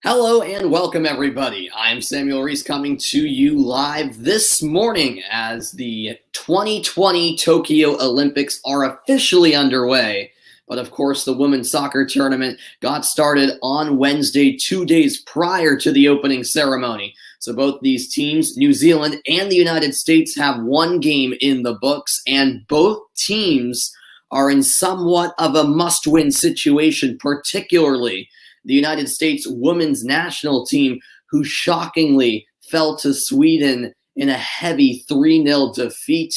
Hello and welcome, everybody. I'm Samuel Reese coming to you live this morning as the 2020 Tokyo Olympics are officially underway. But of course, the women's soccer tournament got started on Wednesday, 2 days prior to the opening ceremony. So both these teams, New Zealand and the United States, have one game in the books, and both teams are in somewhat of a must-win situation, particularly the United States women's national team, who shockingly fell to Sweden in a heavy 3-0 defeat,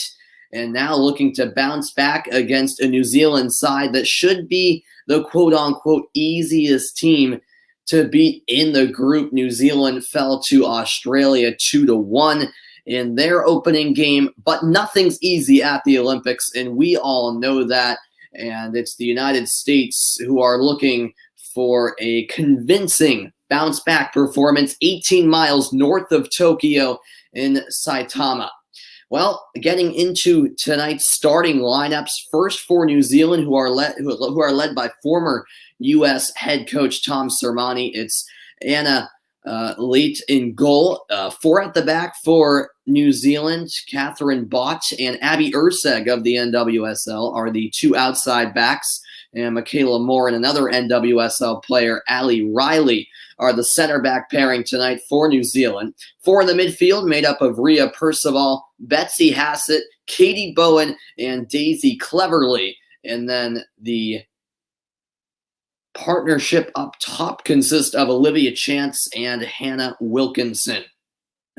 and now looking to bounce back against a New Zealand side that should be the quote-unquote easiest team to beat in the group. New Zealand fell to Australia 2-1 in their opening game, but nothing's easy at the Olympics, and we all know that. And it's the United States who are looking for a convincing bounce back performance 18 miles north of Tokyo in Saitama. Well, getting into tonight's starting lineups, first for New Zealand, who are led by former U.S. head coach Tom Sermanni. It's Anna Leite in goal. Four at the back for New Zealand, Catherine Bott and Abby Erceg of the NWSL are the two outside backs. And Michaela Moore and another NWSL player, Ali Riley, are the center back pairing tonight for New Zealand. Four in the midfield, made up of Rhea Percival, Betsy Hassett, Katie Bowen, and Daisy Cleverly. And then the partnership up top consists of Olivia Chance and Hannah Wilkinson.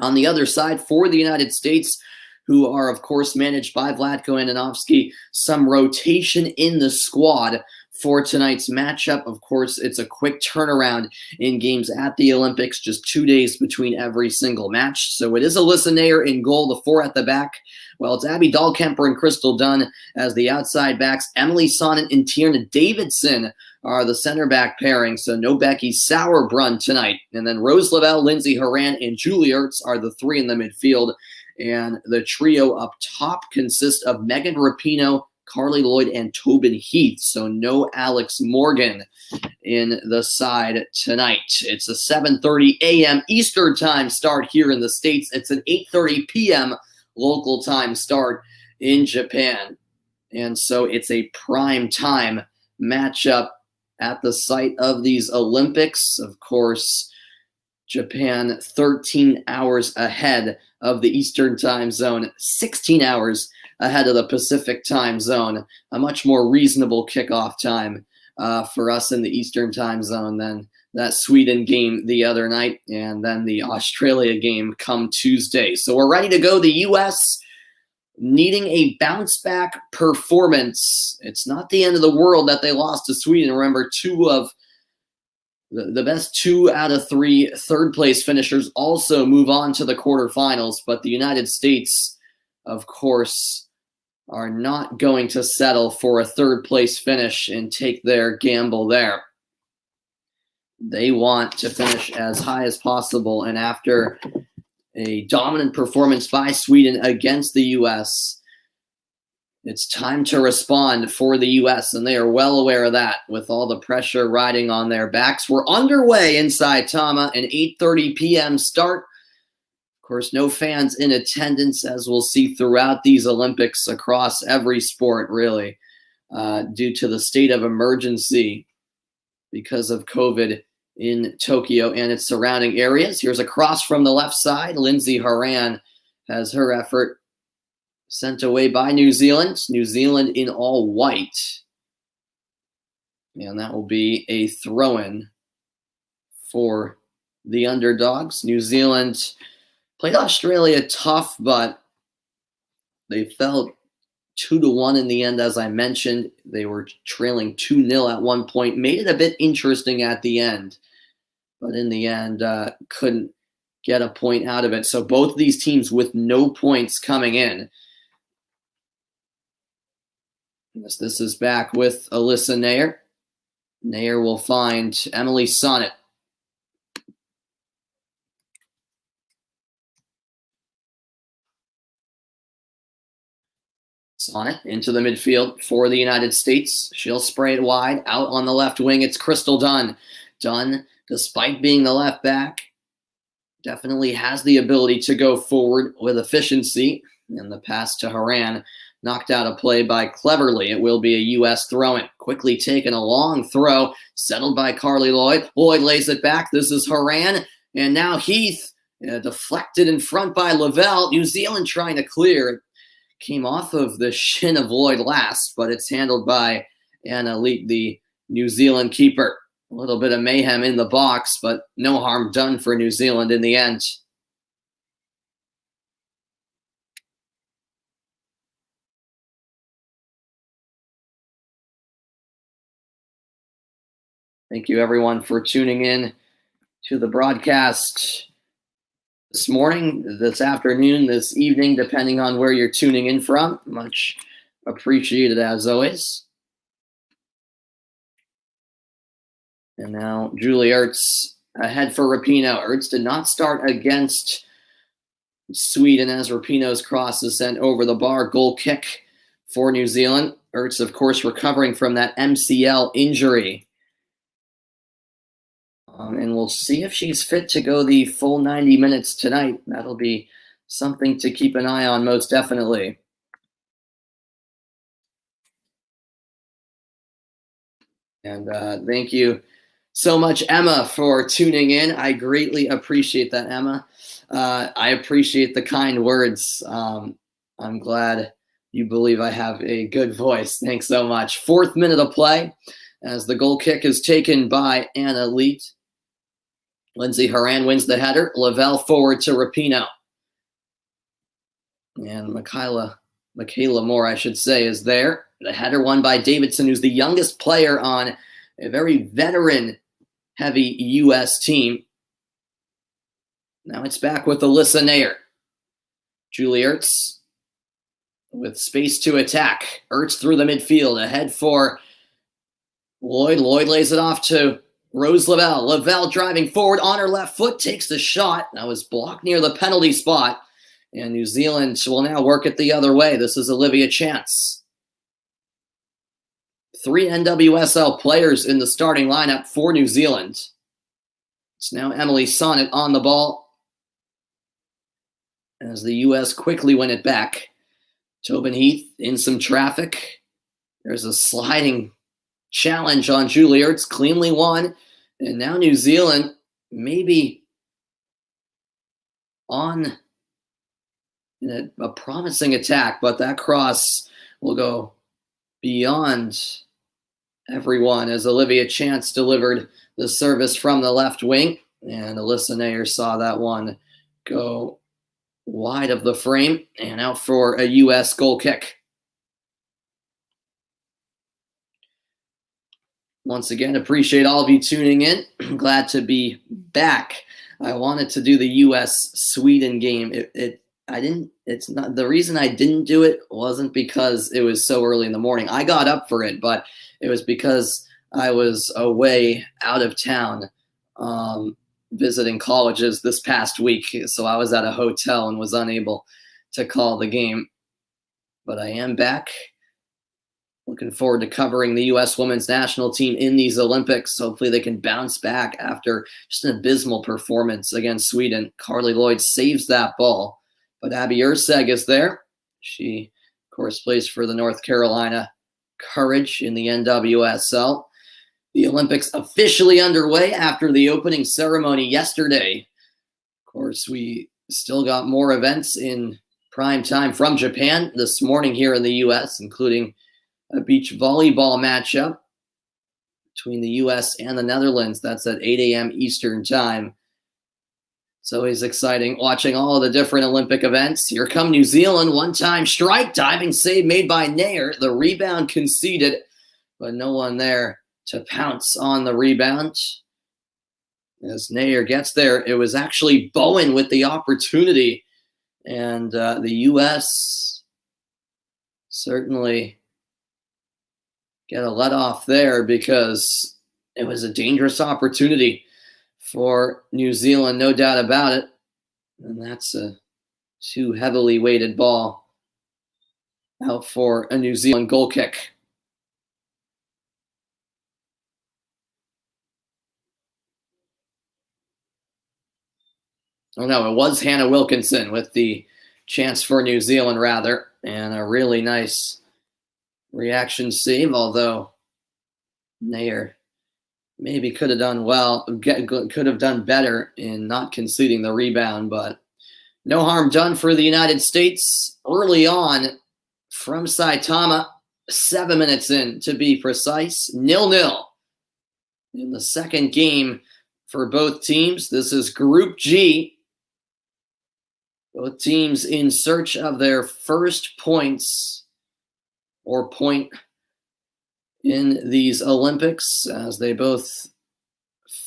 On the other side, for the United States, who are, of course, managed by Vlatko Andonovski, some rotation in the squad for tonight's matchup. Of course, it's a quick turnaround in games at the Olympics, just 2 days between every single match. So it is Alyssa Naeher in goal, the four at the back. Well, it's Abby Dahlkemper and Crystal Dunn as the outside backs. Emily Sonnet and Tierna Davidson are the center back pairing, so no Becky Sauerbrunn tonight. And then Rose Lavelle, Lindsay Horan, and Julie Ertz are the three in the midfield. And the trio up top consists of Megan Rapinoe, Carly Lloyd, and Tobin Heath. So no Alex Morgan in the side tonight. It's a 7:30 a.m. Eastern time start here in the States. It's an 8:30 p.m. local time start in Japan. And so it's a prime time matchup at the site of these Olympics. Of course, Japan 13 hours ahead of the Eastern time zone, 16 hours ahead of the Pacific time zone, a much more reasonable kickoff time for us in the Eastern time zone than that Sweden game the other night and then the Australia game come Tuesday. So we're ready to go. The U.S. needing a bounce back performance. It's not the end of the world that they lost to Sweden. Remember, the best 2 out of 3 third place finishers also move on to the quarterfinals, but the United States, of course, are not going to settle for a third place finish and take their gamble there. They want to finish as high as possible, and after a dominant performance by Sweden against the U.S., it's time to respond for the U.S., and they are well aware of that with all the pressure riding on their backs. We're underway in Saitama, an 8:30 p.m. start. Of course, no fans in attendance, as we'll see throughout these Olympics across every sport, really, due to the state of emergency because of COVID in Tokyo and its surrounding areas. Here's a cross from the left side. Lindsay Horan has her effort sent away by New Zealand. New Zealand in all white. And that will be a throw-in for the underdogs. New Zealand played Australia tough, but they fell 2-1 in the end, as I mentioned. They were trailing 2-0 at one point. Made it a bit interesting at the end, but in the end, couldn't get a point out of it. So both of these teams with no points coming in. This is back with Alyssa Naeher. Naeher will find Emily Sonnet. Sonnet into the midfield for the United States. She'll spray it wide. Out on the left wing, it's Crystal Dunn. Dunn despite being the left back, definitely has the ability to go forward with efficiency. And the pass to Horan knocked out a play by Cleverly. It will be a U.S. throw-in. Quickly taken, a long throw, settled by Carly Lloyd. Lloyd lays it back. This is Horan. And now Heath, deflected in front by Lavelle. New Zealand trying to clear. It came off of the shin of Lloyd last, but it's handled by Anna Leet, the New Zealand keeper. A little bit of mayhem in the box, but no harm done for New Zealand in the end. Thank you, everyone, for tuning in to the broadcast this morning, this afternoon, this evening, depending on where you're tuning in from. Much appreciated, as always. And now Julie Ertz ahead for Rapinoe. Ertz did not start against Sweden as Rapinoe's cross is sent over the bar. Goal kick for New Zealand. Ertz, of course, recovering from that MCL injury. And we'll see if she's fit to go the full 90 minutes tonight. That'll be something to keep an eye on, most definitely. And thank you so much, Emma, for tuning in. I greatly appreciate that, Emma. I appreciate the kind words. I'm glad you believe I have a good voice. Thanks so much. 4th minute of play as the goal kick is taken by Anna Leet. Lindsay Horan wins the header. Lavelle forward to Rapinoe. And Michaela Moore, I should say, is there. The header won by Davidson, who's the youngest player on a very veteran-heavy U.S. team. Now it's back with Alyssa Nair. Julie Ertz with space to attack. Ertz through the midfield, ahead for Lloyd. Lloyd lays it off to Rose Lavelle. Lavelle driving forward on her left foot, takes the shot. That was blocked near the penalty spot. And New Zealand will now work it the other way. This is Olivia Chance. 3 NWSL players in the starting lineup for New Zealand. It's now Emily Sonnet on the ball as the U.S. quickly win it back. Tobin Heath in some traffic. There's a sliding challenge on Julie Ertz, cleanly won. And now New Zealand maybe on a promising attack, but that cross will go beyond everyone as Olivia Chance delivered the service from the left wing. And Alyssa Nair saw that one go wide of the frame and out for a U.S. goal kick. Once again, appreciate all of you tuning in. I'm glad to be back. I wanted to do the U.S.-Sweden game. It's not the reason I didn't do it wasn't because it was so early in the morning. I got up for it, but it was because I was away out of town visiting colleges this past week. So I was at a hotel and was unable to call the game. But I am back. Looking forward to covering the U.S. women's national team in these Olympics. Hopefully they can bounce back after just an abysmal performance against Sweden. Carly Lloyd saves that ball, but Abby Erceg is there. She, of course, plays for the North Carolina Courage in the NWSL. The Olympics officially underway after the opening ceremony yesterday. Of course, we still got more events in prime time from Japan this morning here in the U.S., including a beach volleyball matchup between the U.S. and the Netherlands. That's at 8 a.m. Eastern time. It's always exciting watching all of the different Olympic events. Here come New Zealand. One-time strike, diving save made by Nair. The rebound conceded, but no one there to pounce on the rebound. As Nair gets there, it was actually Bowen with the opportunity. And the U.S. certainly get a let off there because it was a dangerous opportunity for New Zealand, no doubt about it. And that's a too heavily weighted ball out for a New Zealand goal kick. Oh no, it was Hannah Wilkinson with the chance for New Zealand, rather, and a really nice reaction save, although Nair maybe could have done could have done better in not conceding the rebound, but no harm done for the United States early on from Saitama, 7 minutes in to be precise, 0-0 in the second game for both teams. This is Group G. Both teams in search of their first points or point in these Olympics, as they both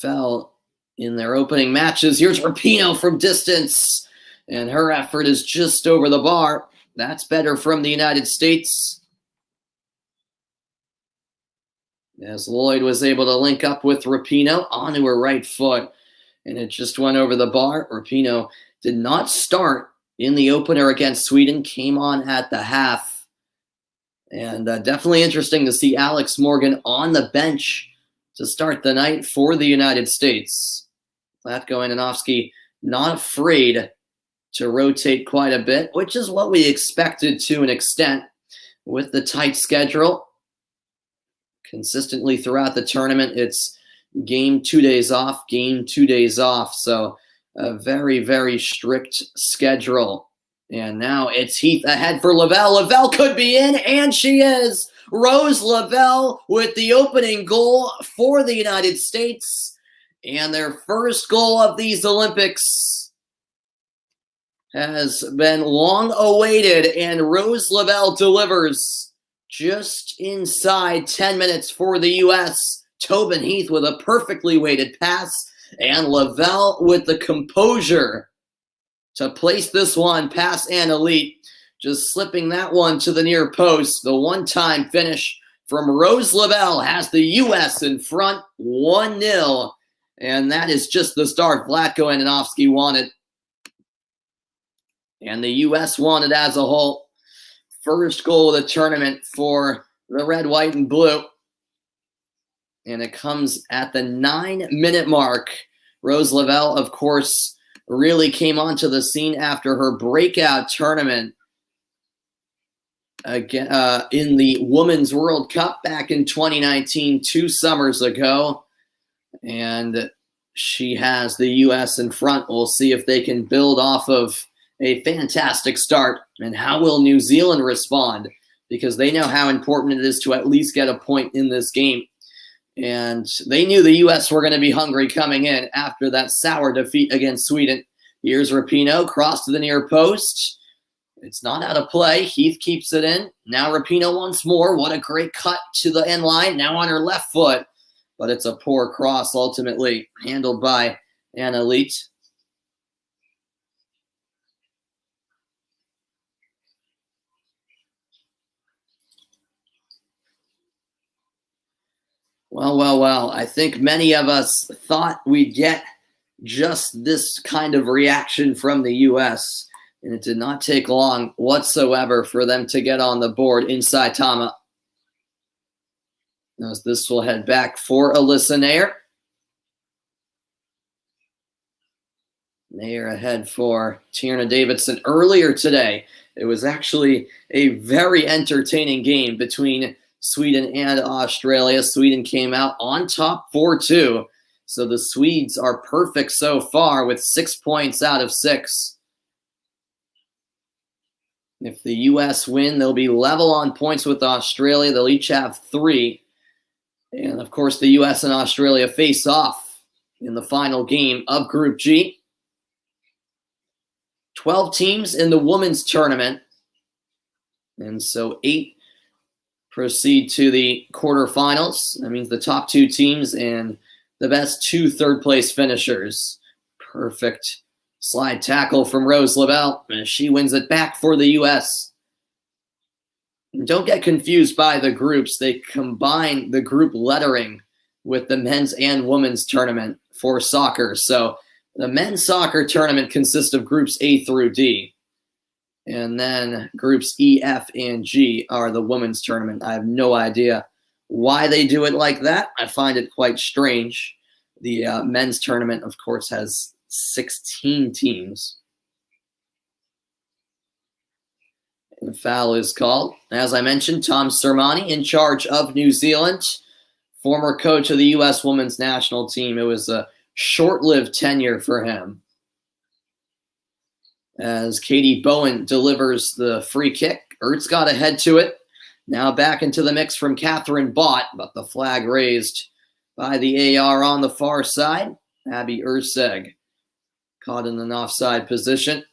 fell in their opening matches. Here's Rapinoe from distance, and her effort is just over the bar. That's better from the United States, as Lloyd was able to link up with Rapinoe onto her right foot, and it just went over the bar. Rapinoe did not start in the opener against Sweden, came on at the half. And definitely interesting to see Alex Morgan on the bench to start the night for the United States. Vlatko Andonovski not afraid to rotate quite a bit, which is what we expected to an extent with the tight schedule. Consistently throughout the tournament, it's game 2 days off, game 2 days off. So a very, very strict schedule. And now it's Heath ahead for Lavelle. Lavelle could be in, and she is. Rose Lavelle with the opening goal for the United States. And their first goal of these Olympics has been long awaited, and Rose Lavelle delivers just inside 10 minutes for the U.S. Tobin Heath with a perfectly weighted pass, and Lavelle with the composure to place this one past Anna Leet, just slipping that one to the near post. The one-time finish from Rose Lavelle has the U.S. in front, 1-0. And that is just the start Vlatko Andonovski wanted. And the U.S. wanted as a whole. First goal of the tournament for the red, white, and blue. And it comes at the 9-minute mark. Rose Lavelle, of course, really came onto the scene after her breakout tournament again in the Women's World Cup back in 2019, 2 summers ago. And she has the U.S. in front. We'll see if they can build off of a fantastic start. And how will New Zealand respond? Because they know how important it is to at least get a point in this game. And they knew the U.S. were going to be hungry coming in after that sour defeat against Sweden. Here's Rapinoe, cross to the near post. It's not out of play. Heath keeps it in. Now Rapinoe once more. What a great cut to the end line. Now on her left foot. But it's a poor cross ultimately handled by Anna Leet. Well. I think many of us thought we'd get just this kind of reaction from the U.S., and it did not take long whatsoever for them to get on the board in Saitama. As this will head back for Alyssa Nair. Nair ahead for Tierna Davidson. Earlier today, it was actually a very entertaining game between Sweden and Australia. Sweden came out on top 4-2. So the Swedes are perfect so far with 6 points out of 6. If the U.S. win, they'll be level on points with Australia. They'll each have 3. And, of course, the U.S. and Australia face off in the final game of Group G. 12 teams in the women's tournament. And so 8 proceed to the quarterfinals. That means the top 2 teams and the best 2 third-place finishers. Perfect slide tackle from Rose Lavelle, and she wins it back for the U.S. And don't get confused by the groups. They combine the group lettering with the men's and women's tournament for soccer. So the men's soccer tournament consists of groups A through D. And then groups E, F, and G are the women's tournament. I have no idea why they do it like that. I find it quite strange. The men's tournament, of course, has 16 teams. And the foul is called. As I mentioned, Tom Sermanni in charge of New Zealand, former coach of the U.S. women's national team. It was a short-lived tenure for him. As Katie Bowen delivers the free kick, Ertz got ahead to it. Now back into the mix from Catherine Bott, but the flag raised by the AR on the far side. Abby Erceg caught in an offside position.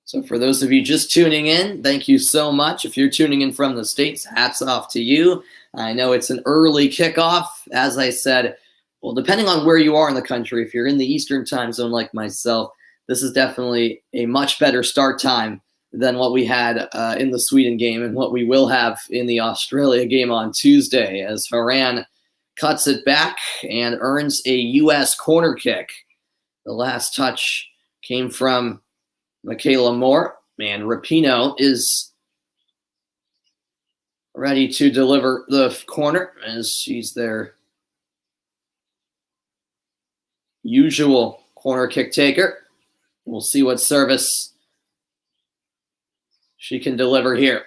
So for those of you just tuning in, thank you so much. If you're tuning in from the States, hats off to you. I know it's an early kickoff. As I said, well, depending on where you are in the country, if you're in the Eastern time zone like myself, this is definitely a much better start time than what we had in the Sweden game and what we will have in the Australia game on Tuesday, as Haran cuts it back and earns a U.S. corner kick. The last touch came from Michaela Moore, and Rapinoe is ready to deliver the corner as she's their usual corner kick taker. We'll see what service she can deliver here.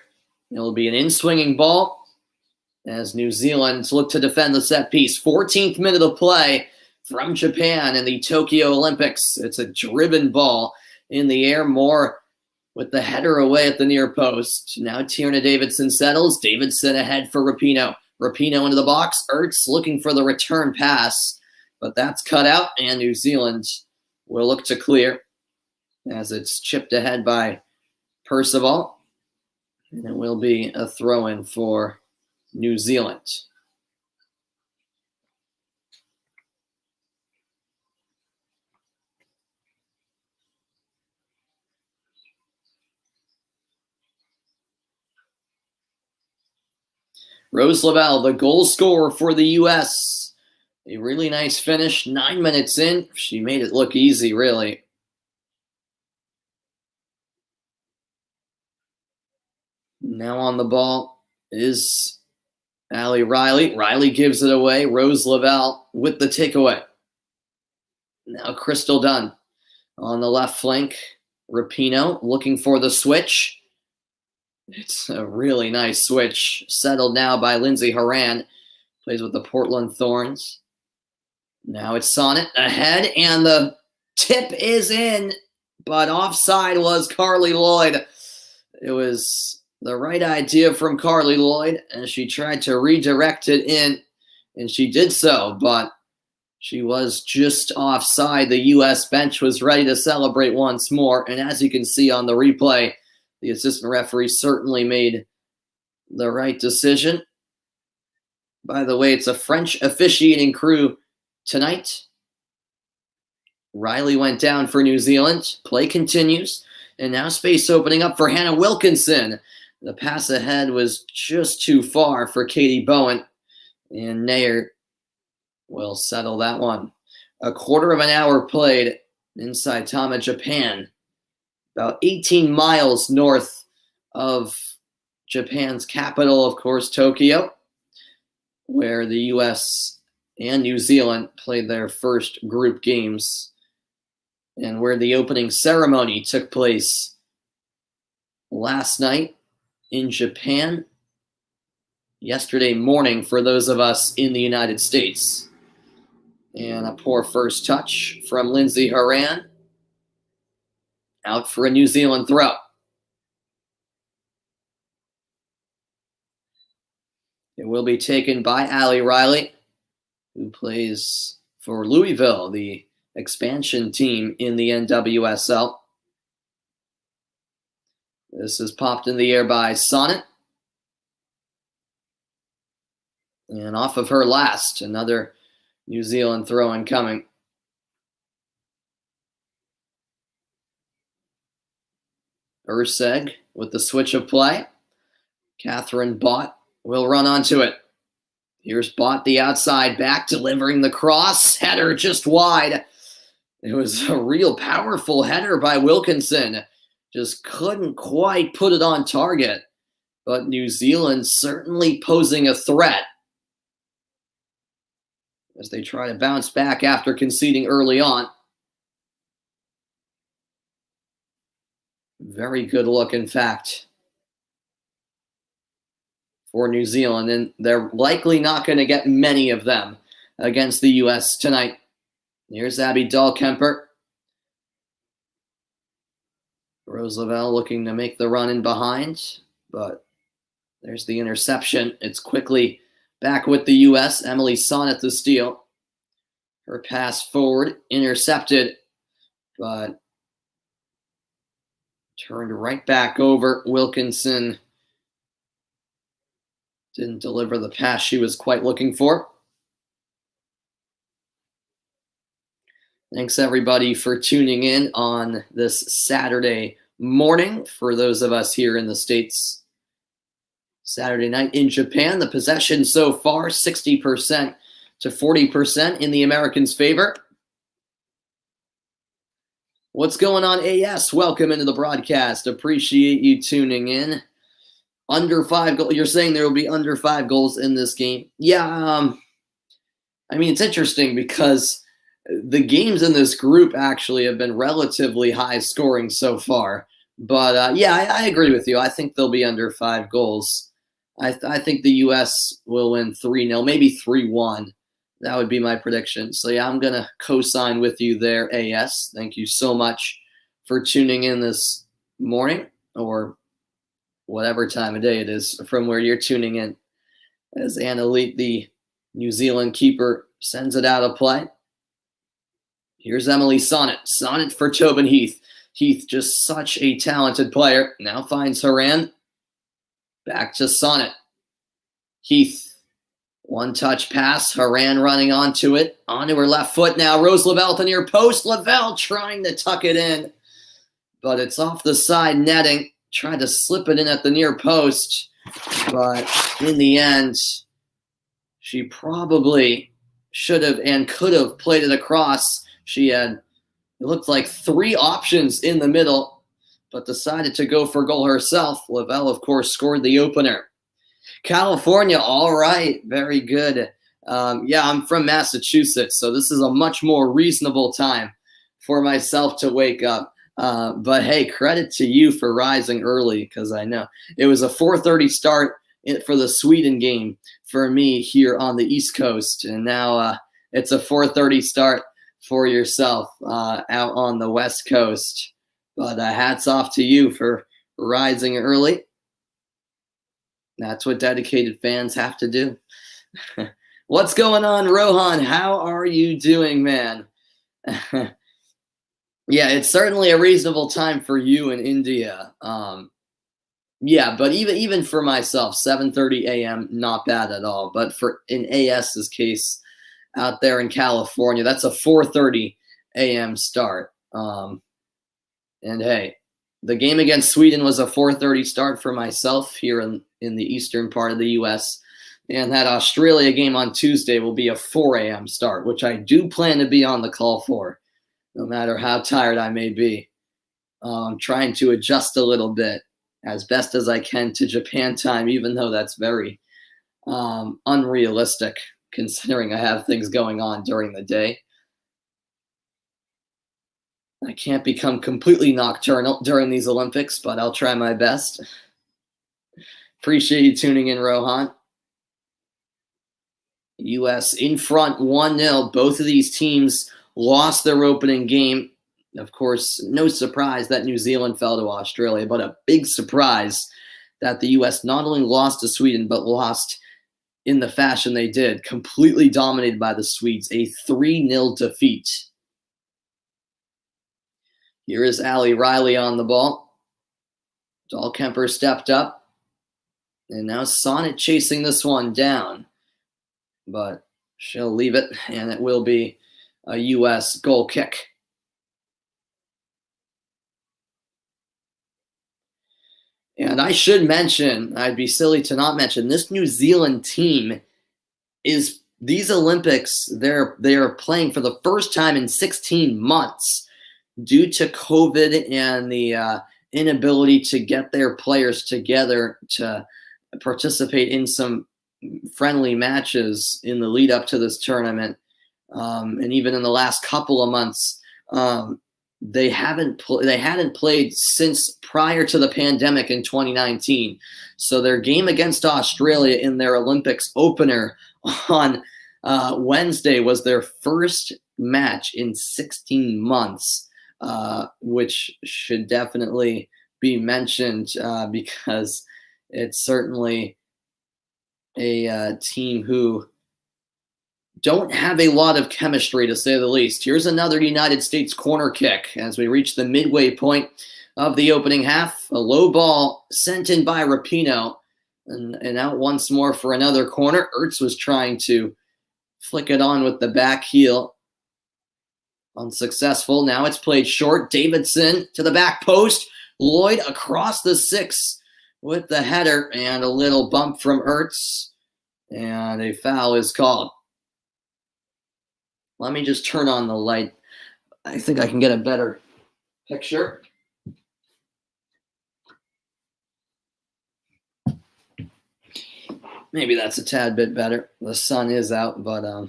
It'll be an in-swinging ball as New Zealand look to defend the set piece. 14th minute of play from Japan in the Tokyo Olympics. It's a driven ball in the air, Moore with the header away at the near post. Now Tierna Davidson settles. Davidson ahead for Rapinoe. Rapinoe into the box. Ertz looking for the return pass, but that's cut out, and New Zealand will look to clear as it's chipped ahead by Percival, and it will be a throw-in for New Zealand. Rose Lavelle, the goal scorer for the U.S. A really nice finish. 9 minutes in. She made it look easy, really. Now on the ball is Allie Riley. Riley gives it away. Rose Lavelle with the takeaway. Now Crystal Dunn on the left flank. Rapinoe looking for the switch. It's a really nice switch. Settled now by Lindsay Horan. Plays with the Portland Thorns. Now it's Sonnet ahead, and the tip is in, but offside was Carly Lloyd. It was the right idea from Carly Lloyd, and she tried to redirect it in, and she did so, but she was just offside. The U.S. bench was ready to celebrate once more, and as you can see on the replay, the assistant referee certainly made the right decision. By the way, it's a French officiating crew tonight. Riley went down for New Zealand. Play continues. And now space opening up for Hannah Wilkinson. The pass ahead was just too far for Katie Bowen. And Nair will settle that one. A quarter of an hour played inside Tama, Japan. About 18 miles north of Japan's capital, of course, Tokyo, where the U.S. and New Zealand played their first group games, and where the opening ceremony took place last night in Japan, yesterday morning for those of us in the United States. And a poor first touch from Lindsay Horan. Out for a New Zealand throw. It will be taken by Allie Riley, who plays for Louisville, the expansion team in the NWSL. This is popped in the air by Sonnet. And off of her last, another New Zealand throw incoming. Erceg with the switch of play. Catherine Bott will run onto it. Here's Bott, the outside back, delivering the cross. Header just wide. It was a real powerful header by Wilkinson. Just couldn't quite put it on target. but New Zealand certainly posing a threat as they try to bounce back after conceding early on. Very good look, in fact, for New Zealand, and they're likely not going to get many of them against the U.S. tonight. Here's Abby Dahlkemper. Rose Lavelle looking to make the run in behind, but there's the interception. It's quickly back with the U.S. Emily Sonnett the steal. Her pass forward, intercepted, but turned right back over. Wilkinson didn't deliver the pass she was quite looking for. Thanks, everybody, for tuning in on this Saturday morning. For those of us here in the States, Saturday night in Japan, the possession so far, 60% to 40% in the Americans' favor. What's going on, AS? Welcome into the broadcast. Appreciate you tuning in. Under 5 goals. You're saying there will be under 5 goals in this game? Yeah, I mean, it's interesting because the games in this group actually have been relatively high scoring so far. But yeah, I agree with you. I think they'll be under 5 goals. I think the U.S. will win 3-0, maybe 3-1. That would be my prediction. So yeah, I'm going to co-sign with you there, AS. Thank you so much for tuning in this morning, or whatever time of day it is from where you're tuning in. As Anna Leet, the New Zealand keeper, sends it out of play. Here's Emily Sonnett. Sonnett for Tobin Heath. Heath, just such a talented player. Now finds Haran. Back to Sonnett. Heath. One-touch pass. Haran running onto it. Onto her left foot now. Rose Lavelle at the near post. Lavelle trying to tuck it in. But it's off the side netting. Tried to slip it in at the near post. But in the end, she probably should have and could have played it across. She had, it looked like 3 options in the middle, but decided to go for goal herself. Lavelle, of course, scored the opener. California, all right, very good. Yeah, I'm from Massachusetts, so this is a much more reasonable time for myself to wake up. But hey, credit to you for rising early, because I know it was a 4:30 start for the Sweden game for me here on the East Coast, and now it's a 4:30 start for yourself out on the West Coast. But hats off to you for rising early. That's what dedicated fans have to do. What's going on, Rohan? How are you doing, man? Yeah, it's certainly a reasonable time for you in India. Yeah, but even for myself, 7:30 a.m., not bad at all. But for in AS's case, out there in California, that's a 4:30 a.m. start. And hey, the game against Sweden was a 4:30 start for myself here in the eastern part of the U.S. And that Australia game on Tuesday will be a 4 a.m. start, which I do plan to be on the call for, no matter how tired I may be. I'm trying to adjust a little bit as best as I can to Japan time, even though that's very unrealistic considering I have things going on during the day. I can't become completely nocturnal during these Olympics, but I'll try my best. Appreciate you tuning in, Rohan. U.S. in front 1-0. Both of these teams lost their opening game. Of course, no surprise that New Zealand fell to Australia, but a big surprise that the U.S. not only lost to Sweden, but lost in the fashion they did, completely dominated by the Swedes, a 3-0 defeat. Here is Allie Riley on the ball. Dahlkemper stepped up. And now Sonnett chasing this one down. But she'll leave it, and it will be a U.S. goal kick. And I should mention, I'd be silly to not mention, this New Zealand team is, these Olympics, they are playing for the first time in 16 months due to COVID and the inability to get their players together to participate in some friendly matches in the lead up to this tournament. And even in the last couple of months, they hadn't played since prior to the pandemic in 2019. So their game against Australia in their Olympics opener on Wednesday was their first match in 16 months, which should definitely be mentioned because it's certainly a team who don't have a lot of chemistry, to say the least. Here's another United States corner kick as we reach the midway point of the opening half. A low ball sent in by Rapinoe, and out once more for another corner. Ertz was trying to flick it on with the back heel. Unsuccessful. Now it's played short. Davidson to the back post. Lloyd across the 6 with the header, and a little bump from Ertz, and a foul is called. Let me just turn on the light. I think I can get a better picture. Maybe that's a tad bit better. The sun is out, but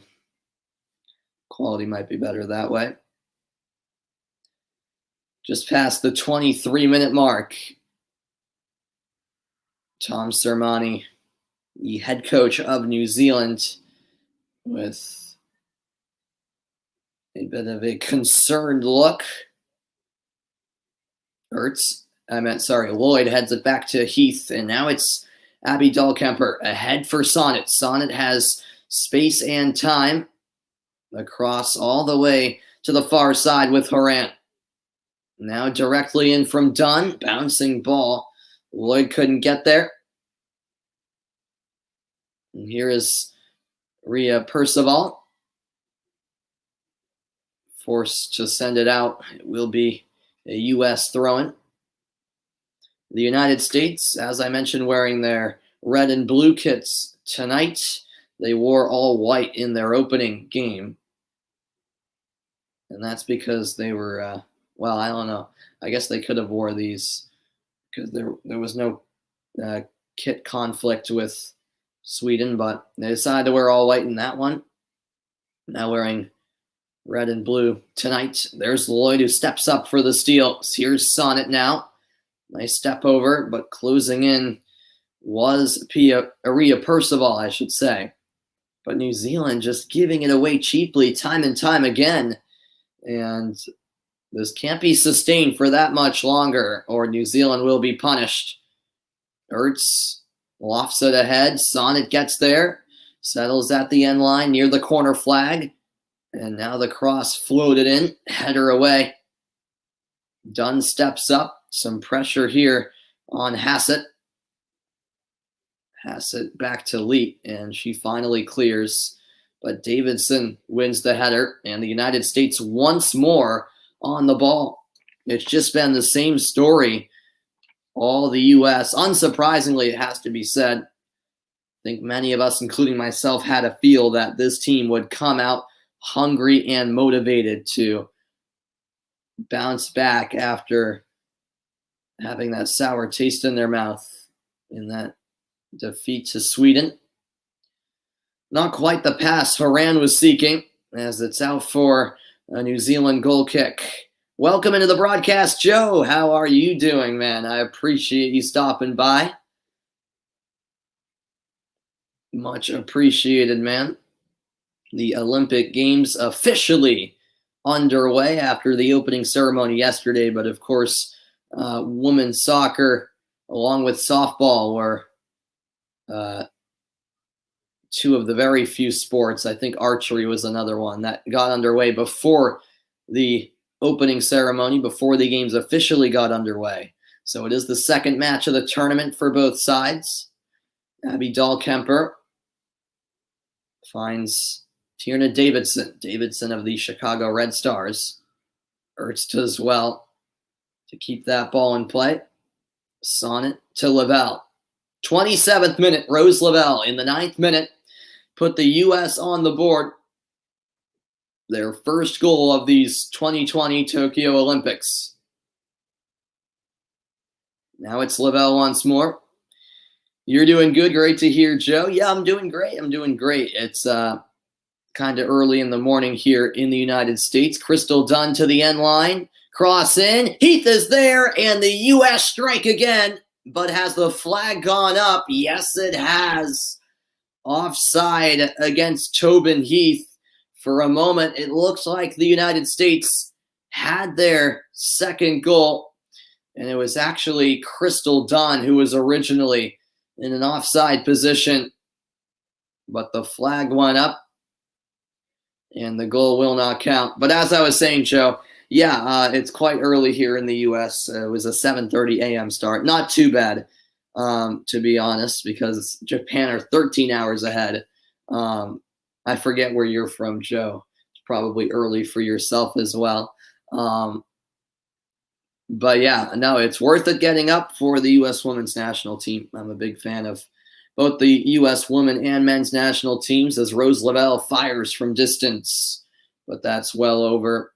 quality might be better that way. Just past the 23-minute mark. Tom Sermanni, the head coach of New Zealand, with a bit of a concerned look. Lloyd heads it back to Heath, and now it's Abby Dahlkemper ahead for Sonnet. Sonnet has space and time across all the way to the far side with Horan. Now directly in from Dunn, bouncing ball. Lloyd couldn't get there. And here is Rhea Percival. Forced to send it out. It will be a U.S. throw-in. The United States, as I mentioned, wearing their red and blue kits tonight. They wore all white in their opening game. And that's because they were, I don't know. I guess they could have wore these because there was no kit conflict with Sweden, but they decided to wear all white in that one. Now wearing red and blue tonight. There's Lloyd, who steps up for the steal. Here's Sonnet now. Nice step over, but closing in was Rhea Percival, I should say. But New Zealand just giving it away cheaply time and time again. And this can't be sustained for that much longer, or New Zealand will be punished. Ertz lofts it ahead. Sonnet gets there. Settles at the end line near the corner flag. And now the cross floated in, header away. Dunn steps up, some pressure here on Hassett. Hassett back to Leet, and she finally clears. But Davidson wins the header, and the United States once more on the ball. It's just been the same story. All the U.S., unsurprisingly, it has to be said. I think many of us, including myself, had a feel that this team would come out hungry and motivated to bounce back after having that sour taste in their mouth in that defeat to Sweden. Not quite the pass Horan was seeking, as it's out for a New Zealand goal kick. Welcome into the broadcast, Joe. How are you doing, man? I appreciate you stopping by. Much appreciated, man. The Olympic Games officially underway after the opening ceremony yesterday, but of course, women's soccer along with softball were two of the very few sports. I think archery was another one that got underway before the opening ceremony, before the games officially got underway. So it is the second match of the tournament for both sides. Abby Dahlkemper finds Tierna Davidson of the Chicago Red Stars. Ertz does well to keep that ball in play. Sonnet to Lavelle. 27th minute, Rose Lavelle in the 9th minute put the U.S. on the board. Their first goal of these 2020 Tokyo Olympics. Now it's Lavelle once more. You're doing good. Great to hear, Joe. Yeah, I'm doing great. I'm doing great. It's kind of early in the morning here in the United States. Crystal Dunn to the end line. Cross in. Heath is there, and the U.S. strike again. But has the flag gone up? Yes, it has. Offside against Tobin Heath. For a moment, it looks like the United States had their second goal. And it was actually Crystal Dunn who was originally in an offside position. But the flag went up. And the goal will not count. But as I was saying, Joe, it's quite early here in the U.S. It was a 7:30 a.m. start. Not too bad, to be honest, because Japan are 13 hours ahead. I forget where you're from, Joe. It's probably early for yourself as well. But yeah, no, it's worth it getting up for the U.S. women's national team. I'm a big fan of both the U.S. women and men's national teams as Rose Lavelle fires from distance. But that's well over.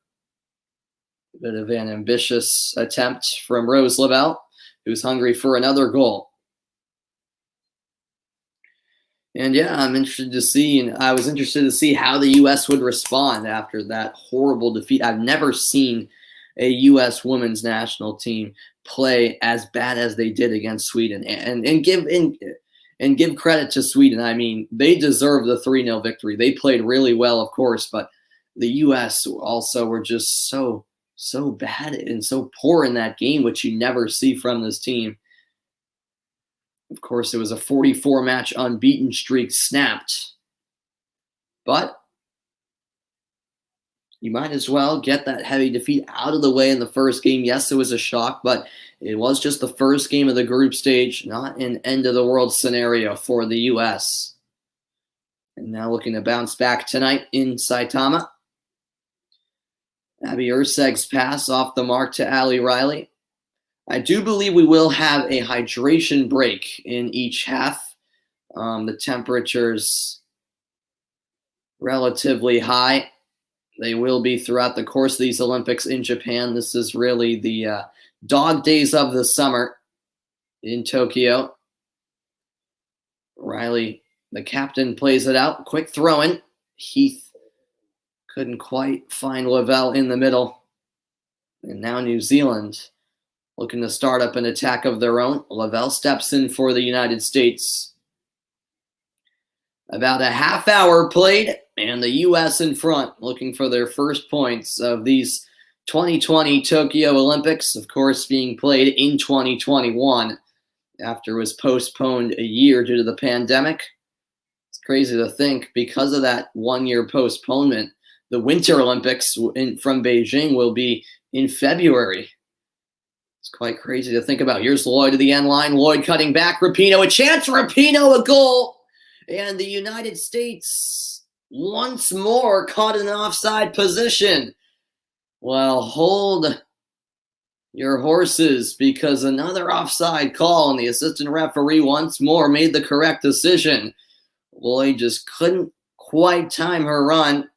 A bit of an ambitious attempt from Rose Lavelle, who's hungry for another goal. And yeah, I'm interested to see, and I was interested to see how the U.S. would respond after that horrible defeat. I've never seen a U.S. women's national team play as bad as they did against Sweden, and give credit to Sweden. I mean, they deserve the 3-0 victory. They played really well, of course, but the U.S. also were just so bad and so poor in that game, which you never see from this team. Of course, it was a 44-match unbeaten streak snapped. But you might as well get that heavy defeat out of the way in the first game. Yes, it was a shock, but it was just the first game of the group stage, not an end-of-the-world scenario for the U.S. And now looking to bounce back tonight in Saitama. Abby Erceg's pass off the mark to Ali Riley. I do believe we will have a hydration break in each half. The temperatures relatively high. They will be throughout the course of these Olympics in Japan. This is really the dog days of the summer in Tokyo. Riley, the captain, plays it out. Quick throw in. Heath couldn't quite find Lavelle in the middle. And now New Zealand looking to start up an attack of their own. Lavelle steps in for the United States. About a half hour played, and the U.S. in front, looking for their first points of these 2020 Tokyo Olympics, of course, being played in 2021 after it was postponed a year due to the pandemic. It's crazy to think because of that 1-year postponement, the Winter Olympics from Beijing will be in February. It's quite crazy to think about. Here's Lloyd to the end line. Lloyd cutting back. Rapinoe, a chance. Rapinoe, a goal. And the United States once more caught in an offside position. Well, hold your horses, because another offside call, and the assistant referee once more made the correct decision. Lloyd just couldn't quite time her run.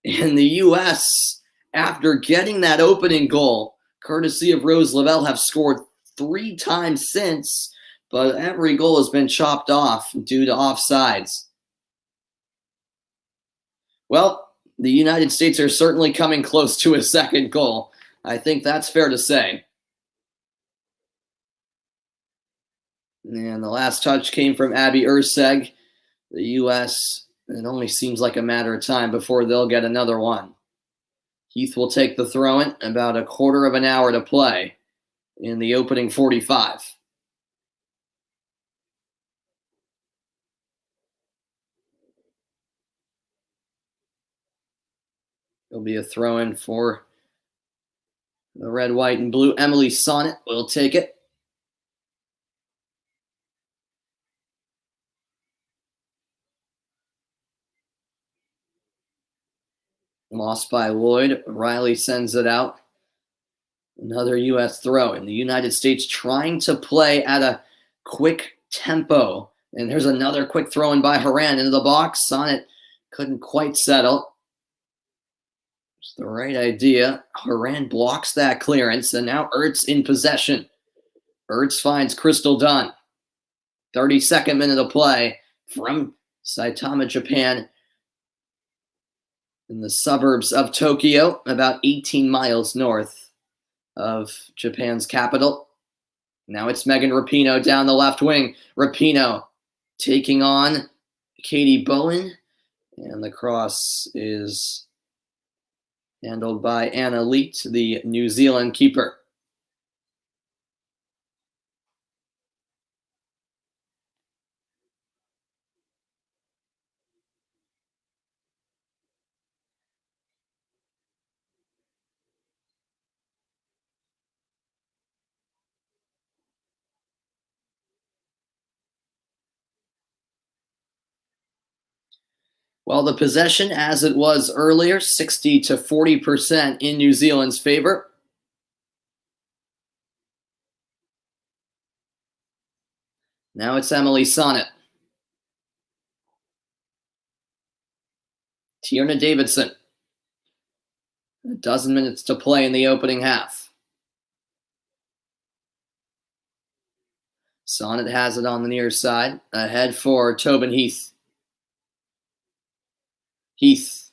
And the U.S., after getting that opening goal, courtesy of Rose Lavelle, have scored 3 times since, but every goal has been chopped off due to offsides. Well, the United States are certainly coming close to a second goal. I think that's fair to say. And the last touch came from Abby Erceg. The U.S., it only seems like a matter of time before they'll get another one. Heath will take the throw-in, about a quarter of an hour to play in the opening 45. There'll be a throw-in for the red, white, and blue. Emily Sonnet will take it. Lost by Lloyd. Riley sends it out. Another U.S. throw in. The United States trying to play at a quick tempo. And there's another quick throw in by Horan into the box. Sonnet couldn't quite settle. It's the right idea. Horan blocks that clearance, and now Ertz in possession. Ertz finds Crystal Dunn. 32nd minute of play from Saitama, Japan, in the suburbs of Tokyo, about 18 miles north of Japan's capital. Now it's Megan Rapinoe down the left wing. Rapinoe taking on Katie Bowen, and the cross is handled by Anna Leet, the New Zealand keeper. Well, the possession, as it was earlier, 60 to 40% in New Zealand's favor. Now it's Emily Sonnett. Tierna Davidson. A dozen minutes to play in the opening half. Sonnett has it on the near side. Ahead for Tobin Heath. Heath.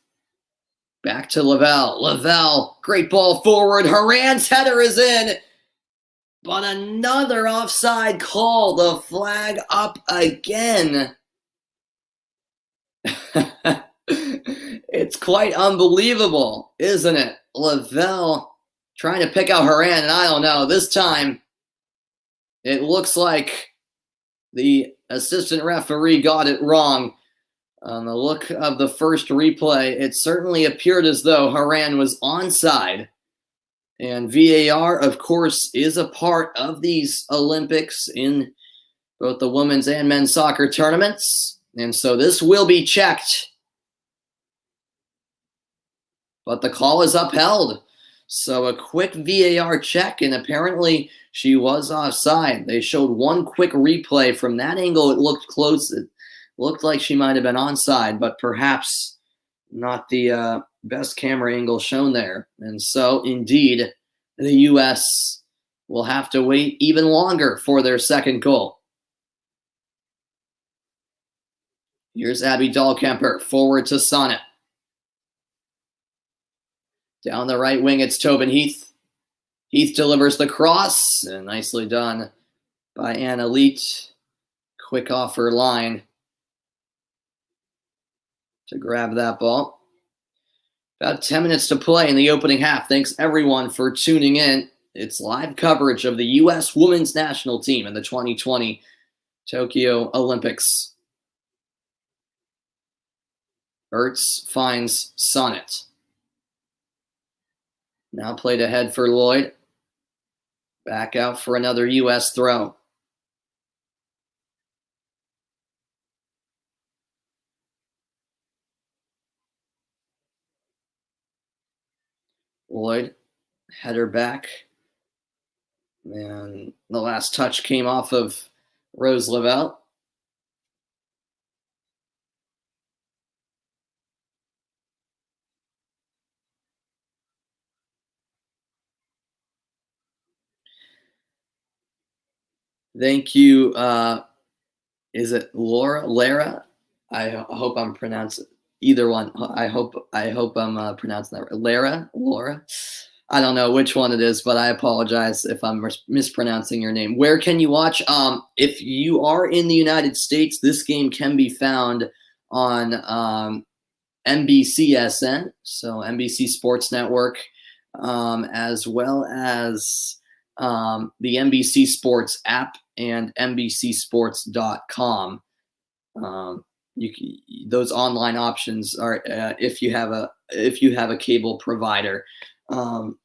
Back to Lavelle. Lavelle. Great ball forward. Horan's header is in. But another offside call. The flag up again. It's quite unbelievable, isn't it? Lavelle trying to pick out Horan, and I don't know. This time, it looks like the assistant referee got it wrong. On the look of the first replay, it certainly appeared as though Horan was onside. And VAR, of course, is a part of these Olympics in both the women's and men's soccer tournaments. And so this will be checked. But the call is upheld. So a quick VAR check, and apparently she was offside. They showed one quick replay. From that angle, it looked close. It looked like she might have been onside, but perhaps not the best camera angle shown there. And so, indeed, the U.S. will have to wait even longer for their second goal. Here's Abby Dahlkemper, forward to Sonnett. Down the right wing, it's Tobin Heath. Heath delivers the cross, and nicely done by Anna Leet. Quick off her line to grab that ball. About 10 minutes to play in the opening half. Thanks, everyone, for tuning in. It's live coverage of the U.S. women's national team in the 2020 Tokyo Olympics. Ertz finds Sonnett. Now played ahead for Lloyd. Back out for another U.S. throw. Lloyd, header back. And the last touch came off of Rose Lavelle. Thank you. Is it Lara? I hope I'm pronouncing either one. I hope I'm pronouncing that right. Laura. I don't know which one it is, but I apologize if I'm mispronouncing your name. Where can you watch? If you are in the United States, this game can be found on NBCSN, so NBC Sports Network, as well as the NBC Sports app and NBCSports.com. Those online options are if you have a cable provider.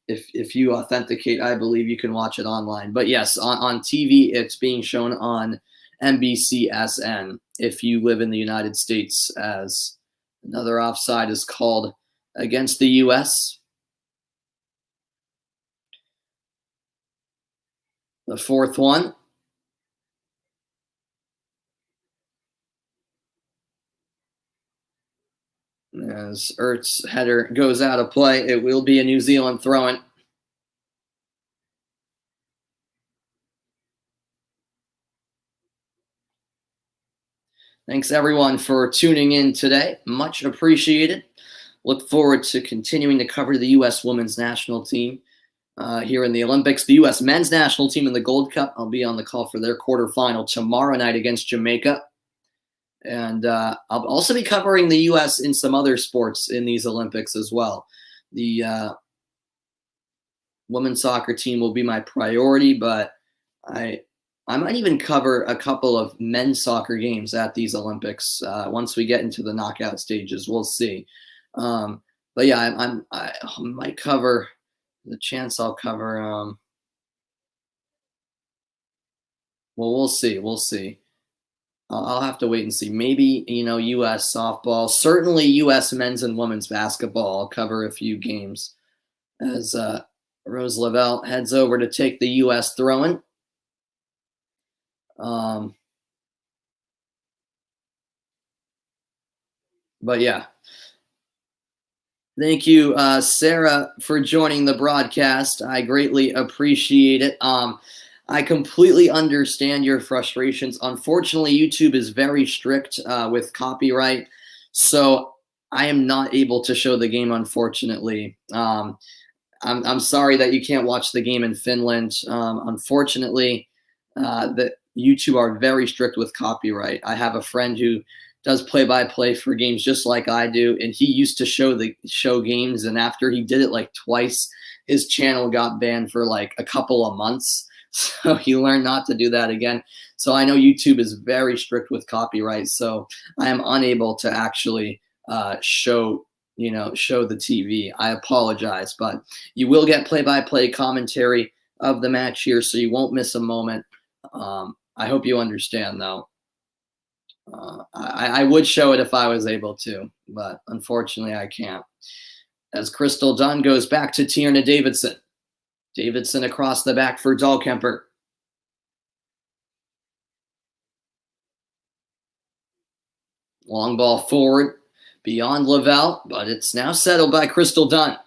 If you authenticate, I believe you can watch it online. But yes, on TV, it's being shown on NBCSN if you live in the United States, as another offside is called against the U.S. The fourth one. As Ertz header goes out of play, it will be a New Zealand throw-in. Thanks everyone for tuning in today. Much appreciated. Look forward to continuing to cover the U.S. women's national team here in the Olympics. The U.S. men's national team in the Gold Cup. I'll be on the call for their quarterfinal tomorrow night against Jamaica. And I'll also be covering the U.S. in some other sports in these Olympics as well. The women's soccer team will be my priority, but I might even cover a couple of men's soccer games at these Olympics once we get into the knockout stages. We'll see. But yeah, I might cover the chance. I'll cover. Well, we'll see. We'll see. I'll have to wait and see. Maybe, U.S. softball, certainly U.S. men's and women's basketball. I'll cover a few games as Rose Lavelle heads over to take the U.S. throw-in. But yeah. Thank you, Sarah, for joining the broadcast. I greatly appreciate it. I completely understand your frustrations. Unfortunately, YouTube is very strict with copyright, so I am not able to show the game, unfortunately. I'm sorry that you can't watch the game in Finland. Unfortunately, the YouTube are very strict with copyright. I have a friend who does play-by-play for games just like I do, and he used to show games, and after he did it like twice, his channel got banned for like a couple of months. So he learned not to do that again. So I know YouTube is very strict with copyright, so I am unable to actually show the TV. I apologize, but you will get play-by-play commentary of the match here, so you won't miss a moment. I hope you understand, though. I would show it if I was able to, but unfortunately I can't. As Crystal Dunn goes back to Tierna Davidson. Davidson across the back for Dahlkemper. Long ball forward beyond Lavelle, but it's now settled by Crystal Dunn.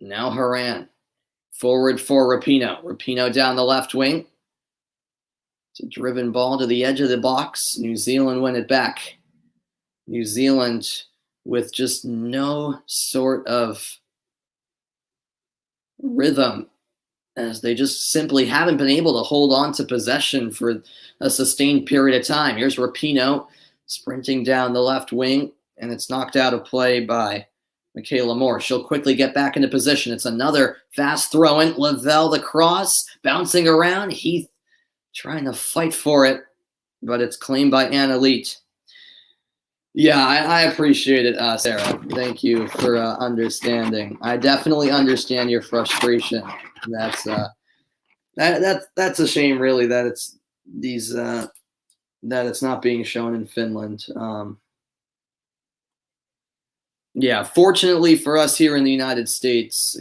Now Haran. Forward for Rapinoe. Rapinoe down the left wing. It's a driven ball to the edge of the box. New Zealand win it back. New Zealand with just no sort of rhythm, as they just simply haven't been able to hold on to possession for a sustained period of time. Here's Rapinoe sprinting down the left wing, and it's knocked out of play by Michaela Moore. She'll quickly get back into position. It's another fast throw-in. Lavelle the cross, bouncing around. Heath trying to fight for it, but it's claimed by Anna Leet. Yeah, I appreciate it, Sarah. Thank you for understanding. I definitely understand your frustration. That's a shame, really, that it's that it's not being shown in Finland. Yeah, fortunately for us here in the United States,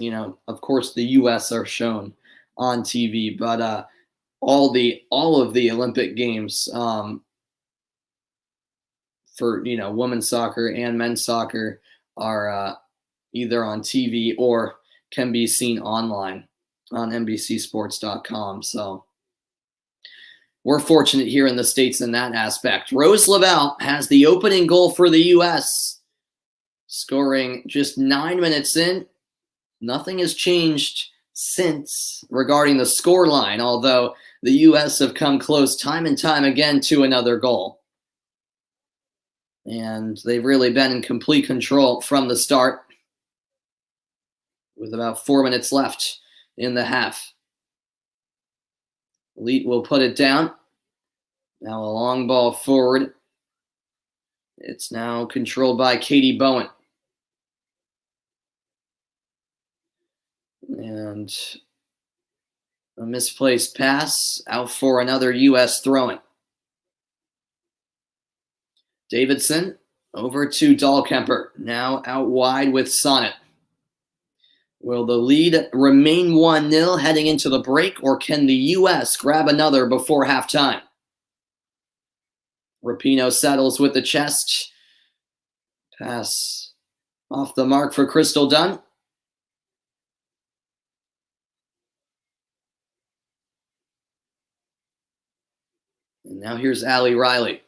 of course the U.S. are shown on TV, but all of the Olympic games for women's soccer and men's soccer are either on TV or can be seen online on NBCSports.com. So we're fortunate here in the States in that aspect. Rose Lavelle has the opening goal for the U.S., scoring just 9 minutes in. Nothing has changed since regarding the score line, although the U.S. have come close time and time again to another goal. And they've really been in complete control from the start, with about 4 minutes left in the half. Leet will put it down. Now a long ball forward. It's now controlled by Katie Bowen. And a misplaced pass out for another U.S. throw-in. Davidson over to Dahlkemper, now out wide with Sonnet. Will the lead remain 1-0 heading into the break, or can the U.S. grab another before halftime? Rapinoe settles with the chest. Pass off the mark for Crystal Dunn. And now here's Ali Riley.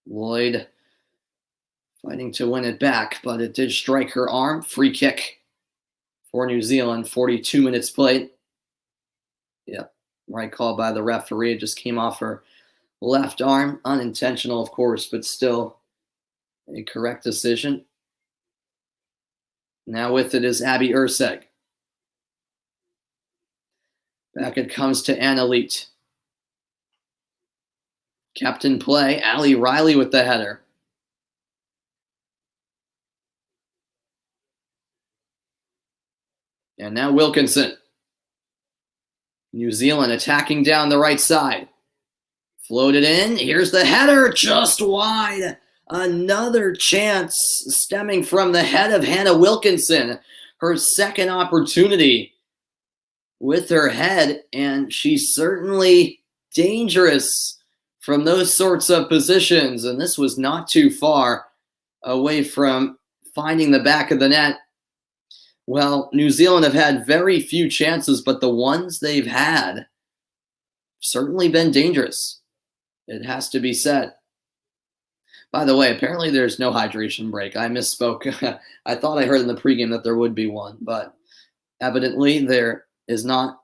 Lloyd fighting to win it back, but it did strike her arm. Free kick for New Zealand, 42 minutes played. Yep, right call by the referee. It just came off her left arm. Unintentional, of course, but still a correct decision. Now with it is Abby Erceg. Back it comes to Anna Leet. Captain play, Ali Riley with the header. And now Wilkinson. New Zealand attacking down the right side. Floated in. Here's the header, just wide. Another chance stemming from the head of Hannah Wilkinson. Her second opportunity with her head, and she's certainly dangerous from those sorts of positions. And this was not too far away from finding the back of the net. Well, New Zealand have had very few chances, but the ones they've had certainly been dangerous. It has to be said. By the way, apparently there's no hydration break. I misspoke. I thought I heard in the pregame that there would be one, but evidently there is not.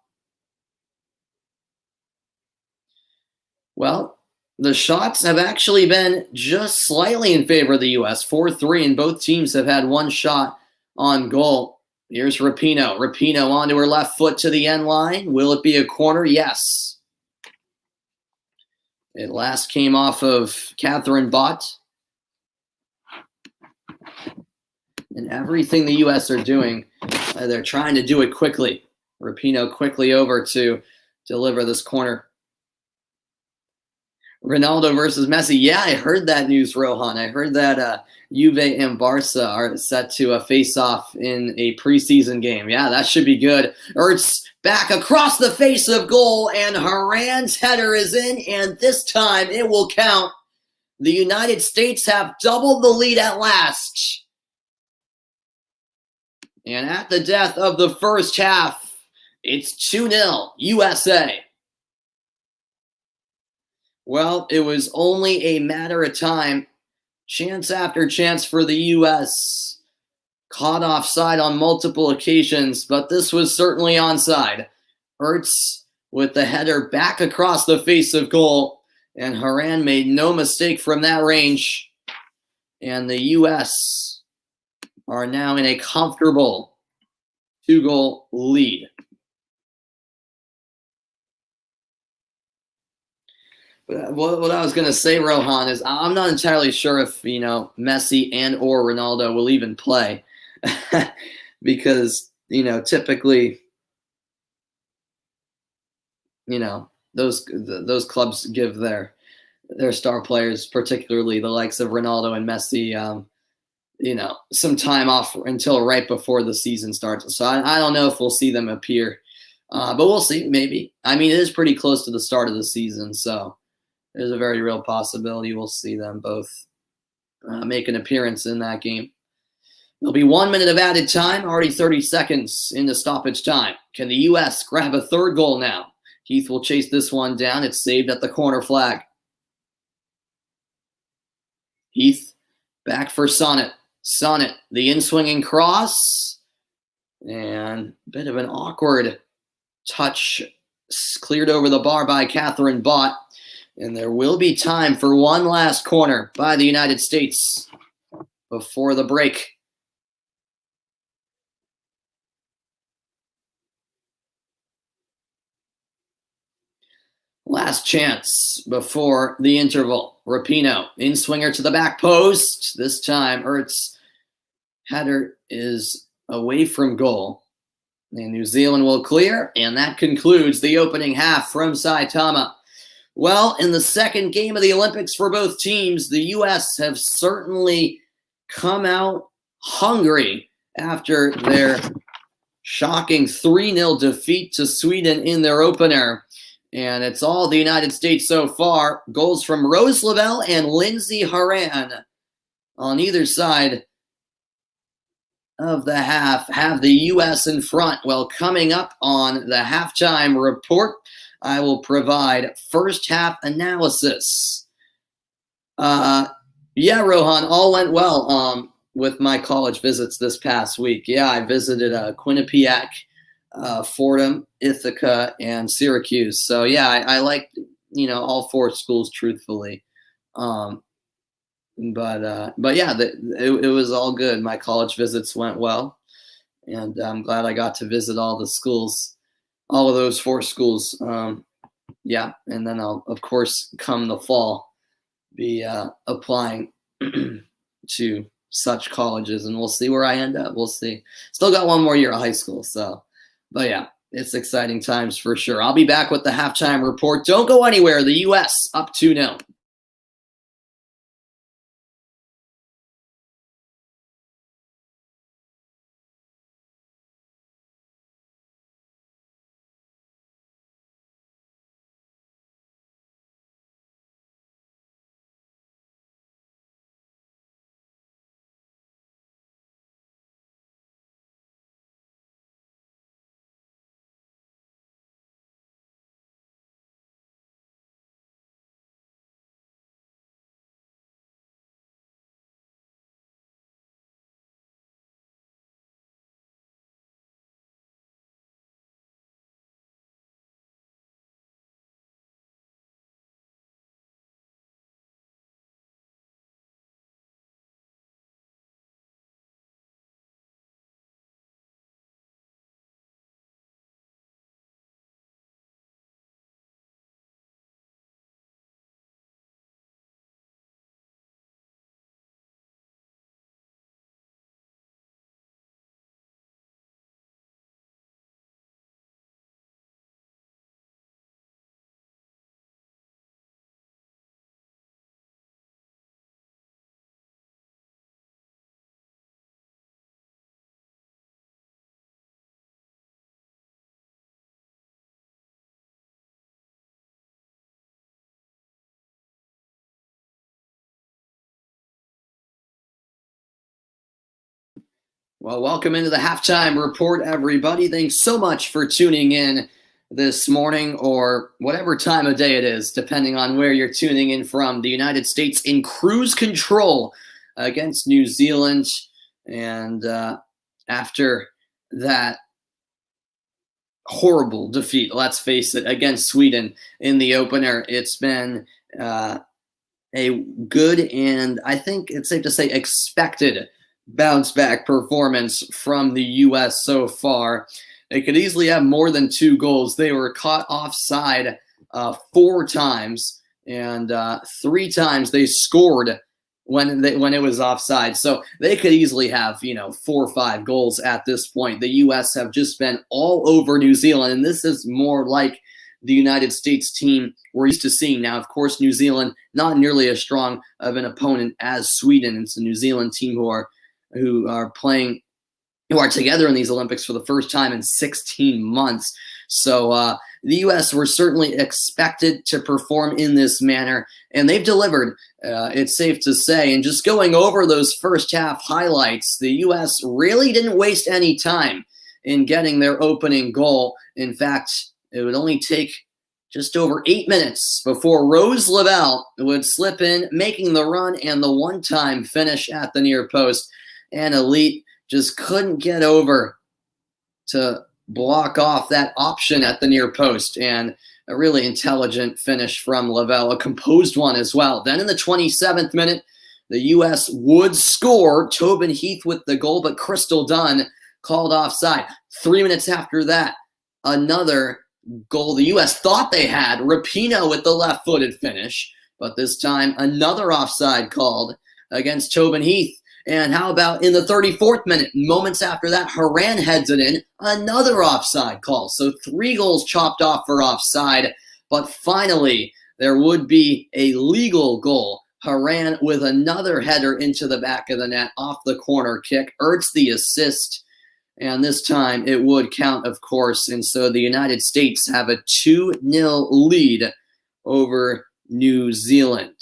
Well, the shots have actually been just slightly in favor of the U.S., 4-3, and both teams have had one shot on goal. Here's Rapinoe. Rapinoe onto her left foot to the end line. Will it be a corner? Yes. It last came off of Catherine Bott. And everything the U.S. are doing, they're trying to do it quickly. Rapinoe quickly over to deliver this corner. Ronaldo versus Messi. Yeah, I heard that news, Rohan. I heard that Juve and Barca are set to face off in a preseason game. Yeah, that should be good. Ertz back across the face of goal, and Haran's header is in, and this time it will count. The United States have doubled the lead at last. And at the death of the first half, it's 2-0 USA. Well, it was only a matter of time. Chance after chance for the U.S. Caught offside on multiple occasions, but this was certainly onside. Ertz with the header back across the face of goal, and Haran made no mistake from that range. And the U.S. are now in a comfortable 2-goal lead. What I was going to say, Rohan, is I'm not entirely sure if, Messi and or Ronaldo will even play because, typically, those clubs give their star players, particularly the likes of Ronaldo and Messi, some time off until right before the season starts. So I don't know if we'll see them appear, but we'll see, maybe. I mean, it is pretty close to the start of the season, so there's a very real possibility we'll see them both make an appearance in that game. There'll be 1 minute of added time, already 30 seconds into stoppage time. Can the U.S. grab a third goal now? Heath will chase this one down. It's saved at the corner flag. Heath back for Sonnet. Sonnet, the in-swinging cross. And a bit of an awkward touch cleared over the bar by Catherine Bott. And there will be time for one last corner by the United States before the break. Last chance before the interval. Rapinoe, in-swinger to the back post. This time, Ertz header is away from goal. And New Zealand will clear, and that concludes the opening half from Saitama. Well, in the second game of the Olympics for both teams, the U.S. have certainly come out hungry after their shocking 3-0 defeat to Sweden in their opener. And it's all the United States so far. Goals from Rose Lavelle and Lindsay Horan on either side of the half have the U.S. in front. Well, coming up on the halftime report, I will provide first half analysis. Yeah, Rohan, all went well with my college visits this past week. Yeah, I visited Quinnipiac, Fordham, Ithaca, and Syracuse. So yeah, I liked all four schools truthfully. Um, but yeah, it was all good. My college visits went well, and I'm glad I got to visit all the schools, all of those four schools. Yeah, and then I'll of course come the fall be applying to such colleges, and we'll see where I end up. We'll see. Still got one more year of high school, so. But yeah, it's exciting times for sure. I'll be back with the halftime report. Don't go anywhere. The U.S. up 2-0. Well, welcome into the halftime report, everybody. Thanks so much for tuning in this morning, or whatever time of day it is, depending on where you're tuning in from. The United States in cruise control against New Zealand. And after that horrible defeat, let's face it, against Sweden in the opener, it's been a good, and I think it's safe to say expected, bounce back performance from the U.S. so far. They could easily have more than 2 goals. They were caught offside 4 times, and 3 times they scored when it was offside. So they could easily have 4 or 5 goals at this point. The U.S. have just been all over New Zealand, and this is more like the United States team we're used to seeing. Now, of course, New Zealand not nearly as strong of an opponent as Sweden. It's a New Zealand team who are together in these Olympics for the first time in 16 months. So the U.S. were certainly expected to perform in this manner, and they've delivered, it's safe to say. And just going over those first half highlights, the U.S. really didn't waste any time in getting their opening goal. In fact, it would only take just over 8 minutes before Rose Lavelle would slip in, making the run and the one-time finish at the near post. And Elite just couldn't get over to block off that option at the near post. And a really intelligent finish from Lavelle, a composed one as well. Then in the 27th minute, the U.S. would score. Tobin Heath with the goal, but Crystal Dunn called offside. 3 minutes after that, another goal the U.S. thought they had. Rapinoe with the left-footed finish, but this time another offside called against Tobin Heath. And how about in the 34th minute, moments after that, Haran heads it in, another offside call. So 3 goals chopped off for offside, but finally there would be a legal goal. Haran with another header into the back of the net off the corner kick. Ertz the assist. And this time it would count, of course. And so the United States have a 2-0 lead over New Zealand.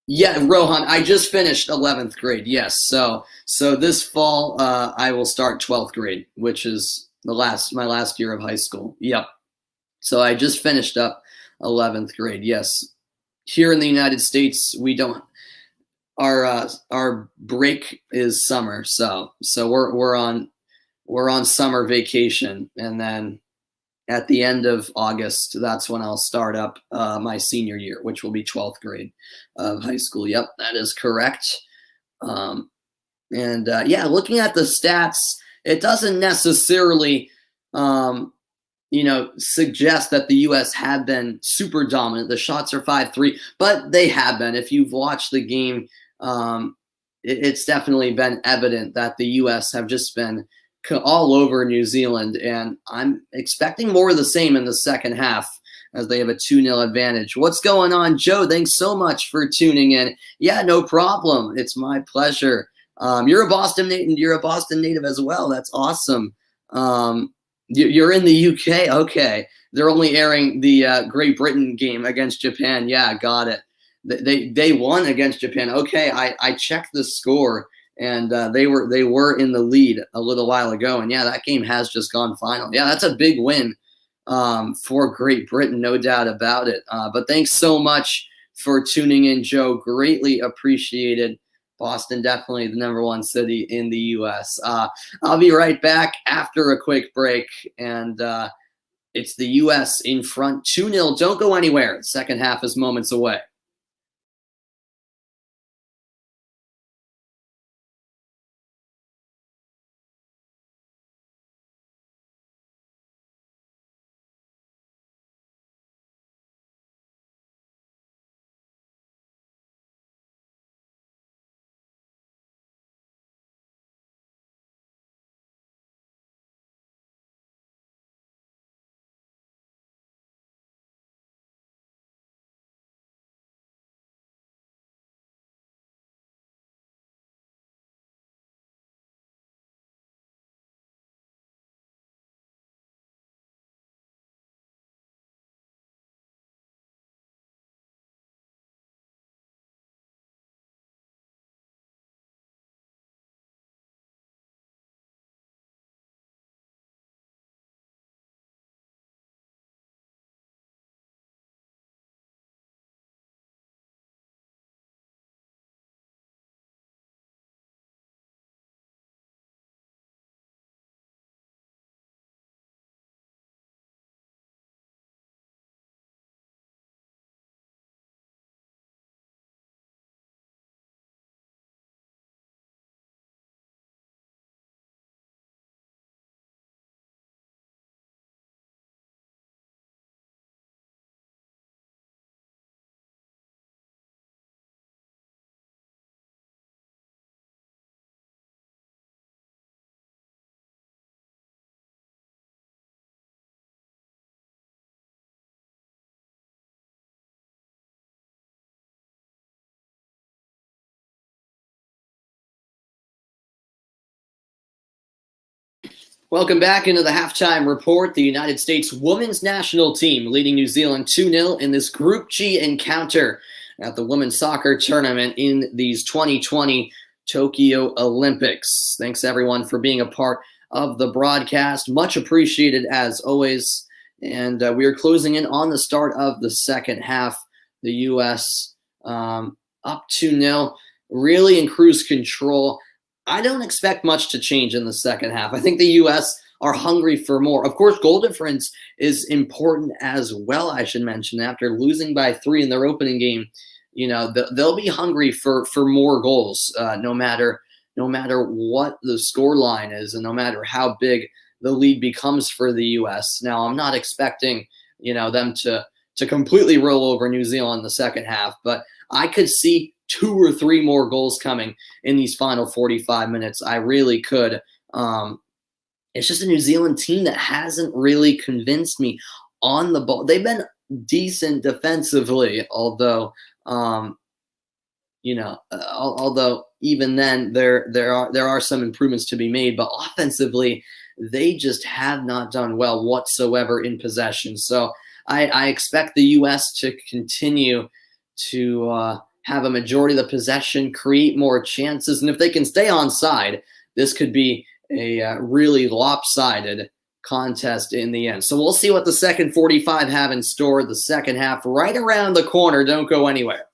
Yeah, Rohan, I just finished 11th grade. Yes. So this fall I will start 12th grade, which is my last year of high school. Yep. So I just finished up 11th grade. Yes. Here in the United States, we don't our break is summer. So we're on summer vacation, and then at the end of August, that's when I'll start up my senior year, which will be 12th grade of high school. Yep, that is correct. Yeah, looking at the stats, it doesn't necessarily, suggest that the U.S. have been super dominant. The shots are 5-3, but they have been. If you've watched the game, it's definitely been evident that the U.S. have just been all over New Zealand, and I'm expecting more of the same in the second half as they have a 2-0 advantage. What's going on, Joe? Thanks so much for tuning in. Yeah, no problem. It's my pleasure. You're a Boston native as well. That's awesome. You're in the UK. Okay. They're only airing the Great Britain game against Japan. Yeah, got it. They won against Japan. Okay, I checked the score, and they were in the lead a little while ago, and yeah, that game has just gone final. Yeah, that's a big win for Great Britain, no doubt about it. But thanks so much for tuning in, Joe. Greatly appreciated. Boston, definitely the #1 city in the U.S. I'll be right back after a quick break, and it's the U.S. in front 2-0. Don't go anywhere. The second half is moments away. Welcome back into the halftime report. The United States women's national team leading New Zealand 2-0 in this Group G encounter at the women's soccer tournament in these 2020 Tokyo Olympics. Thanks, everyone, for being a part of the broadcast. Much appreciated, as always. And we are closing in on the start of the second half. The U.S. Up 2-0, really in cruise control. I don't expect much to change in the second half. I think the U.S. are hungry for more. Of course, goal difference is important as well, I should mention. After losing by 3 in their opening game, they'll be hungry for more goals, no matter what the score line is, and no matter how big the lead becomes for the U.S. Now, I'm not expecting them to completely roll over New Zealand in the second half, but I could see 2 or 3 more goals coming in these final 45 minutes. I really could. It's just a New Zealand team that hasn't really convinced me on the ball. They've been decent defensively, although even then there are some improvements to be made. But offensively, they just have not done well whatsoever in possession. So I expect the U.S. to continue to have a majority of the possession, create more chances. And if they can stay onside, this could be a really lopsided contest in the end. So we'll see what the second 45 have in store. The second half right around the corner. Don't go anywhere.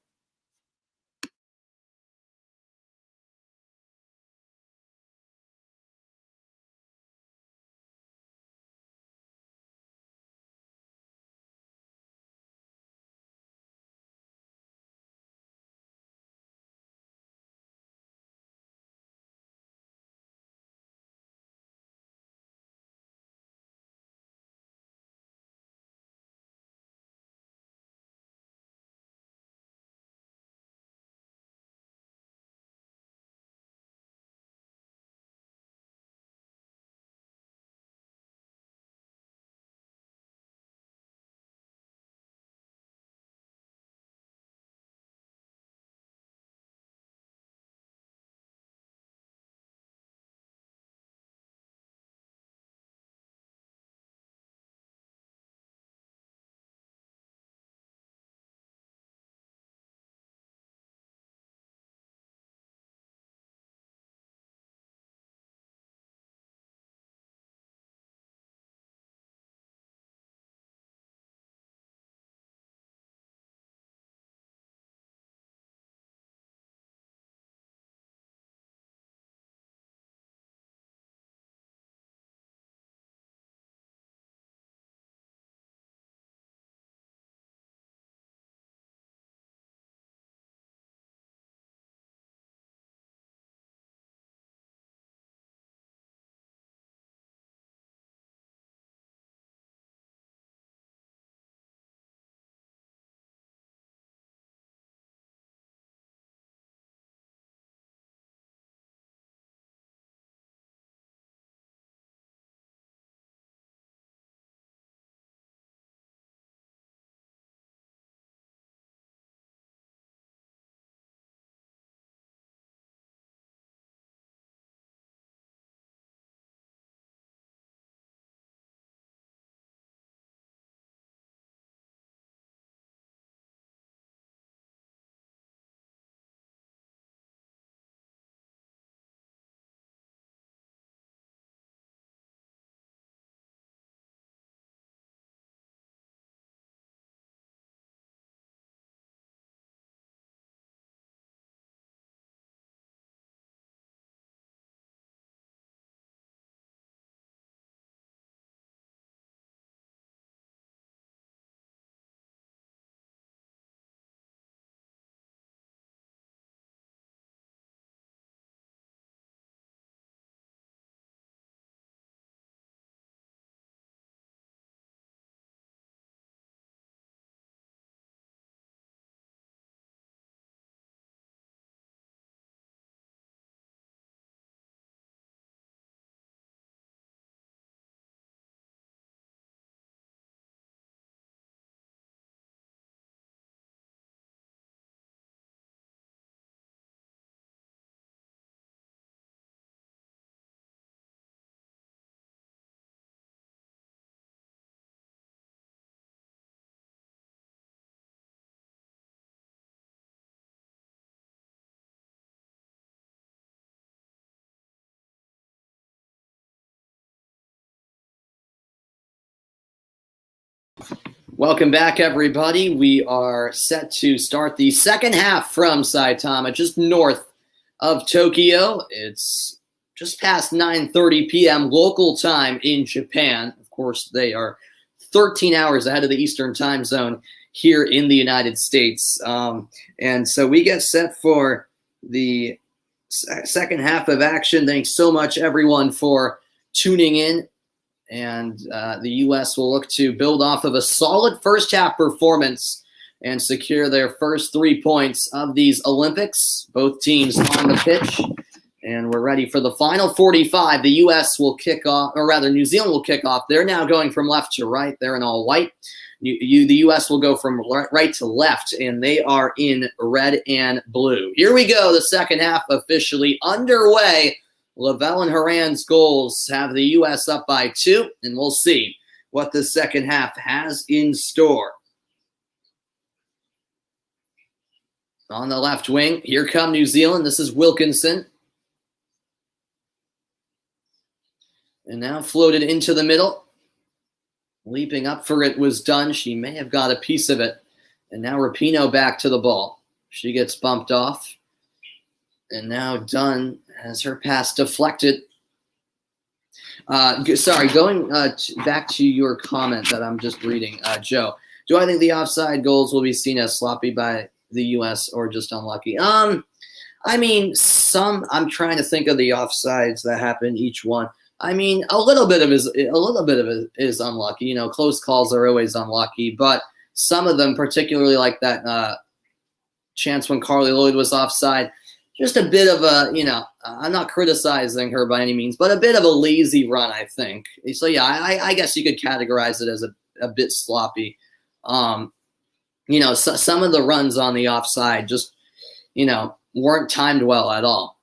Welcome back, everybody. We are set to start the second half from Saitama, just north of Tokyo. It's just past 9:30 p.m. local time in Japan. Of course, they are 13 hours ahead of the Eastern time zone here in the United States. And so we get set for the second half of action. Thanks so much, everyone, for tuning in. And the U.S. will look to build off of a solid first half performance and secure their first 3 points of these Olympics. Both teams on the pitch, and we're ready for the final 45. The U.S. will kick off, or rather New Zealand will kick off. They're now going from left to right. They're in all white. The U.S. will go from right to left, and they are in red and blue. Here we go. The second half officially underway. Lavelle and Horan's goals have the U.S. up by 2, and we'll see what the second half has in store. On the left wing, here come New Zealand. This is Wilkinson. And now floated into the middle. Leaping up for it was Dunn. She may have got a piece of it. And now Rapinoe back to the ball. She gets bumped off. And now Dunn has her pass deflected. Going back to your comment that I'm just reading, Joe. Do I think the offside goals will be seen as sloppy by the U.S. or just unlucky? I mean, I'm trying to think of the offsides that happen each one. I mean, a little bit of it is unlucky. You know, close calls are always unlucky, but some of them, particularly like that chance when Carly Lloyd was offside, just a bit of a, I'm not criticizing her by any means, but a bit of a lazy run, I think. So yeah, I guess you could categorize it as a bit sloppy. Some of the runs on the offside just, weren't timed well at all.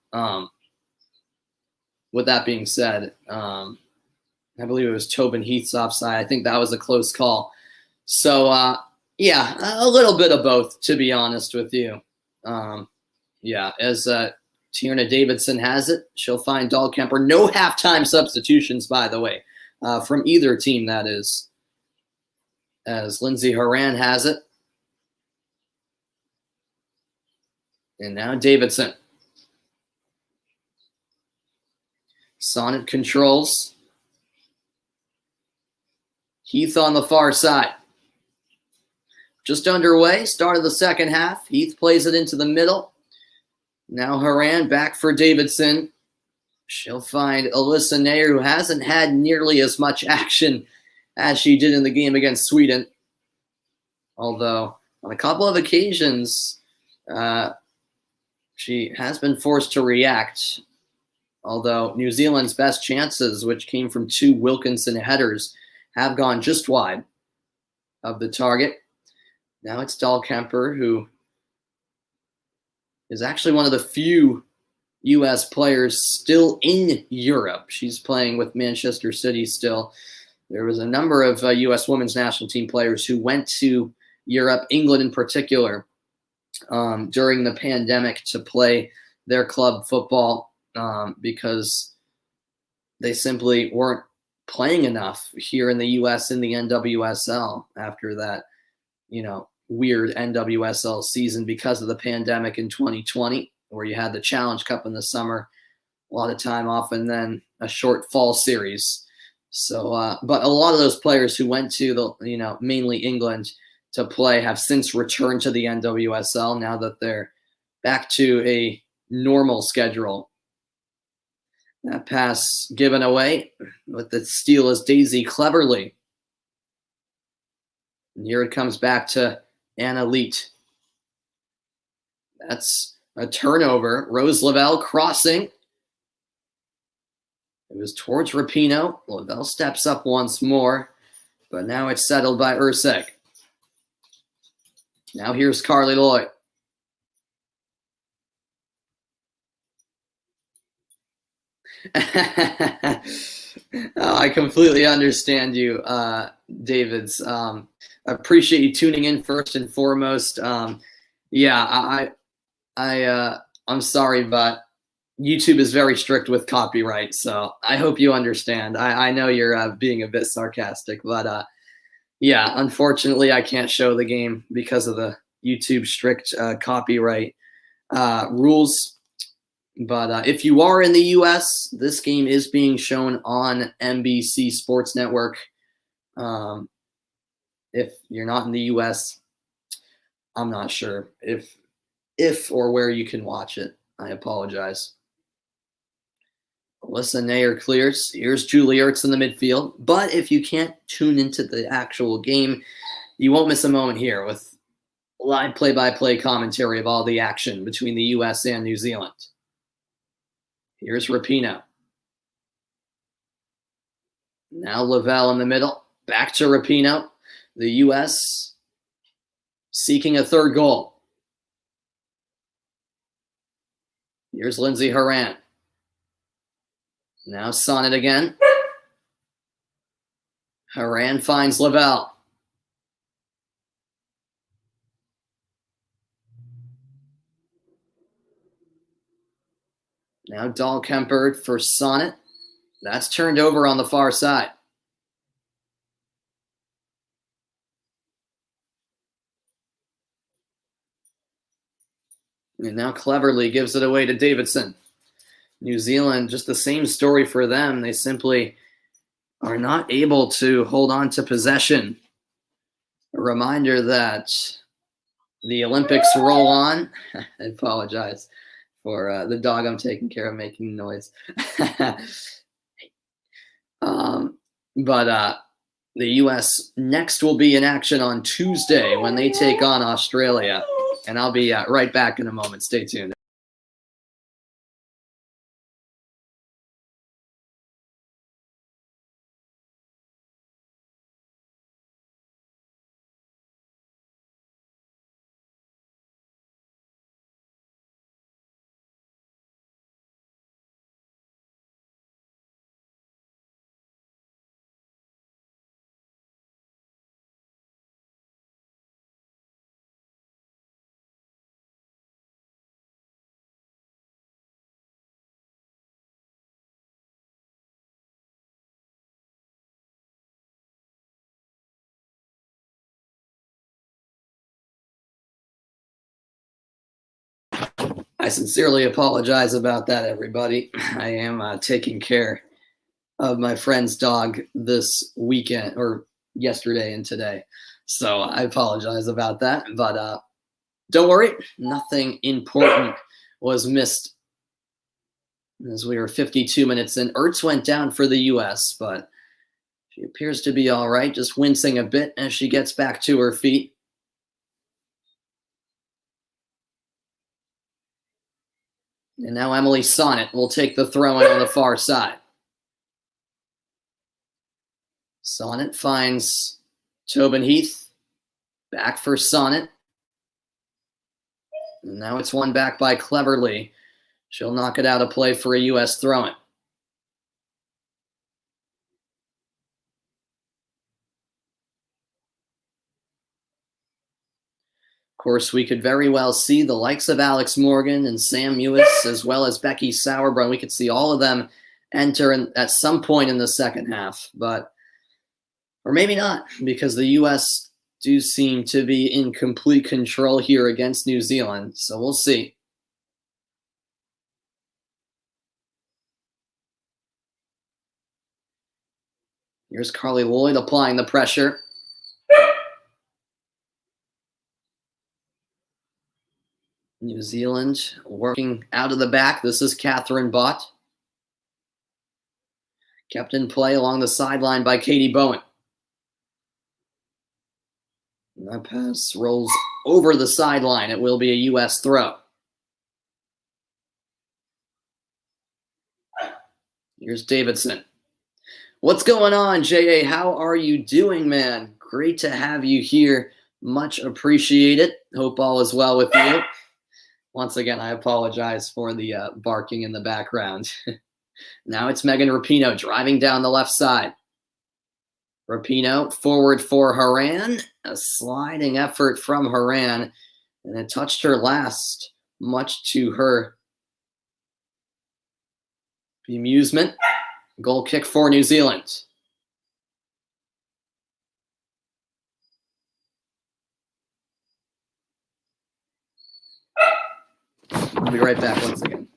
With that being said, I believe it was Tobin Heath's offside. I think that was a close call. So, yeah, a little bit of both, to be honest with you. As Tierna Davidson has it, she'll find Dahlkemper. No halftime substitutions, by the way, from either team, that is. As Lindsey Horan has it. And now Davidson. Sonnet controls. Heath on the far side. Just underway, start of the second half. Heath plays it into the middle. Now Horan back for Davidson. She'll find Alyssa Nair, who hasn't had nearly as much action as she did in the game against Sweden. Although on a couple of occasions, she has been forced to react. Although New Zealand's best chances, which came from 2 Wilkinson headers, have gone just wide of the target. Now it's Dahlkemper, who is actually one of the few U.S. players still in Europe. She's playing with Manchester City still. There was a number of U.S. women's national team players who went to Europe, England in particular, during the pandemic to play their club football because they simply weren't playing enough here in the U.S. in the NWSL after that, weird NWSL season because of the pandemic in 2020, where you had the Challenge Cup in the summer, a lot of time off, and then a short fall series. So, but a lot of those players who went to the, mainly England to play have since returned to the NWSL now that they're back to a normal schedule. That pass given away with the steal is Daisy Cleverly. And here it comes back to Anna Leet. That's a turnover. Rose Lavelle crossing. It was towards Rapinoe. Lavelle steps up once more, but now it's settled by Erceg. Now here's Carly Lloyd. I completely understand you, Davids. Appreciate you tuning in first and foremost. I'm sorry, but YouTube is very strict with copyright, so I hope you understand. I know you're being a bit sarcastic, but unfortunately, I can't show the game because of the YouTube strict copyright rules. But if you are in the U.S., this game is being shown on NBC Sports Network. If you're not in the U.S., I'm not sure if or where you can watch it. I apologize. Alyssa Nair clears. Here's Julie Ertz in the midfield. But if you can't tune into the actual game, you won't miss a moment here with live play-by-play commentary of all the action between the U.S. and New Zealand. Here's Rapinoe. Now Lavelle in the middle. Back to Rapinoe. The U.S. seeking a third goal. Here's Lindsey Horan. Now Sonnet again. Horan finds Lavelle. Now Dahlkemper for Sonnet. That's turned over on the far side. And now Cleverly gives it away to Davidson. New Zealand, just the same story for them. They simply are not able to hold on to possession. A reminder that the Olympics roll on. I apologize for the dog I'm taking care of making noise. But the U.S. next will be in action on Tuesday when they take on Australia. And I'll be right back in a moment. Stay tuned. I sincerely apologize about that, everybody. I am taking care of my friend's dog this weekend or yesterday and today. So I apologize about that. But don't worry, nothing important was missed as we were 52 minutes in. Ertz went down for the U.S., but she appears to be all right, just wincing a bit as she gets back to her feet. And now Emily Sonnet will take the throw in on the far side. Sonnet finds Tobin Heath. Back for Sonnet. And now it's one back by Cleverly. She'll knock it out of play for a U.S. throw-in. Of course, we could very well see the likes of Alex Morgan and Sam Mewis, as well as Becky Sauerbrunn. We could see all of them enter at some point in the second half, or maybe not, because the U.S. do seem to be in complete control here against New Zealand. So we'll see. Here's Carly Lloyd applying the pressure. New Zealand working out of the back. This is Catherine Bott. Kept in play along the sideline by Katie Bowen. And that pass rolls over the sideline. It will be a U.S. throw. Here's Davidson. What's going on, J.A.? How are you doing, man? Great to have you here. Much appreciated. Hope all is well with you. Once again, I apologize for the barking in the background. Now it's Megan Rapinoe driving down the left side. Rapinoe forward for Haran. A sliding effort from Haran. And it touched her last, much to her bemusement. Goal kick for New Zealand. I'll be right back once again.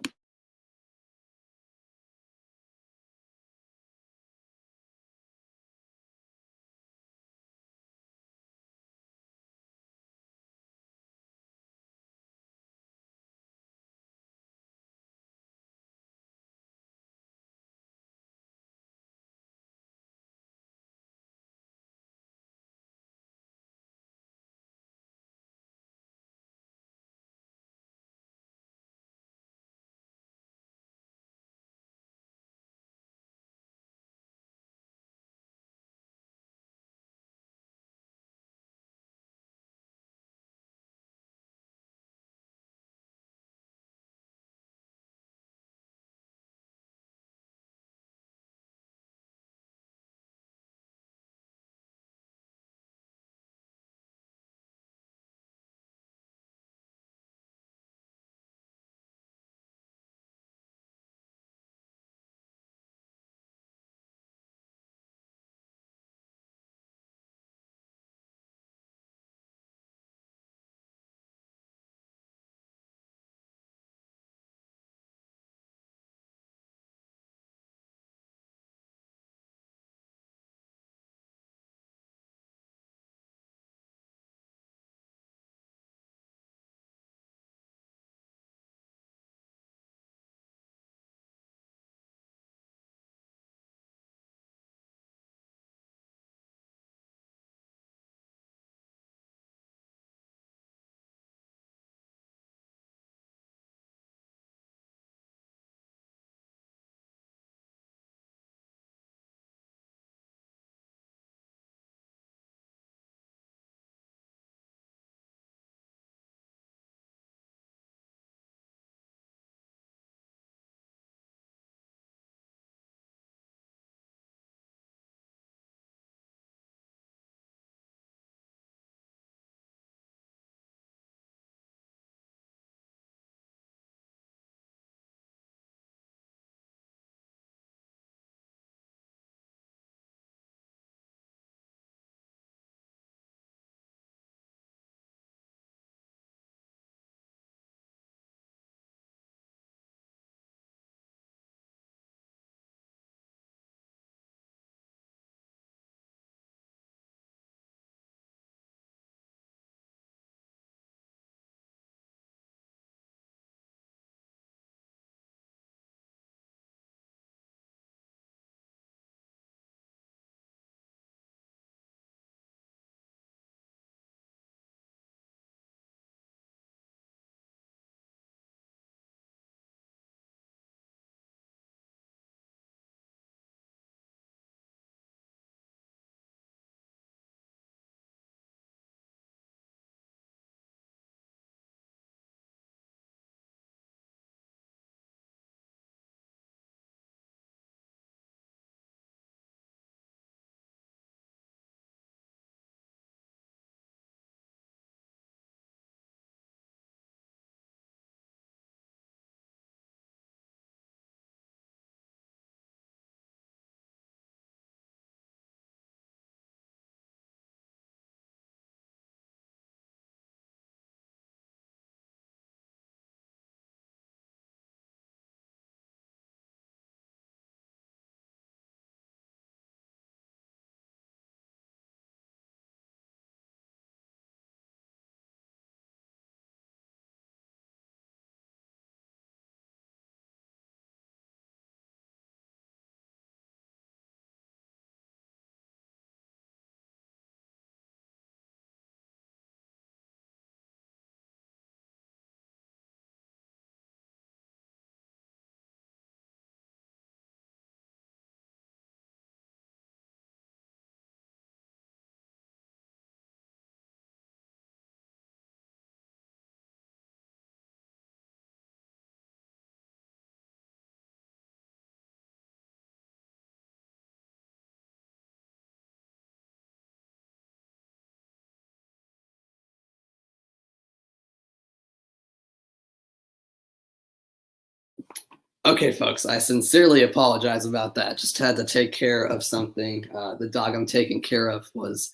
Okay, folks, I sincerely apologize about that. Just had to take care of something. The dog I'm taking care of was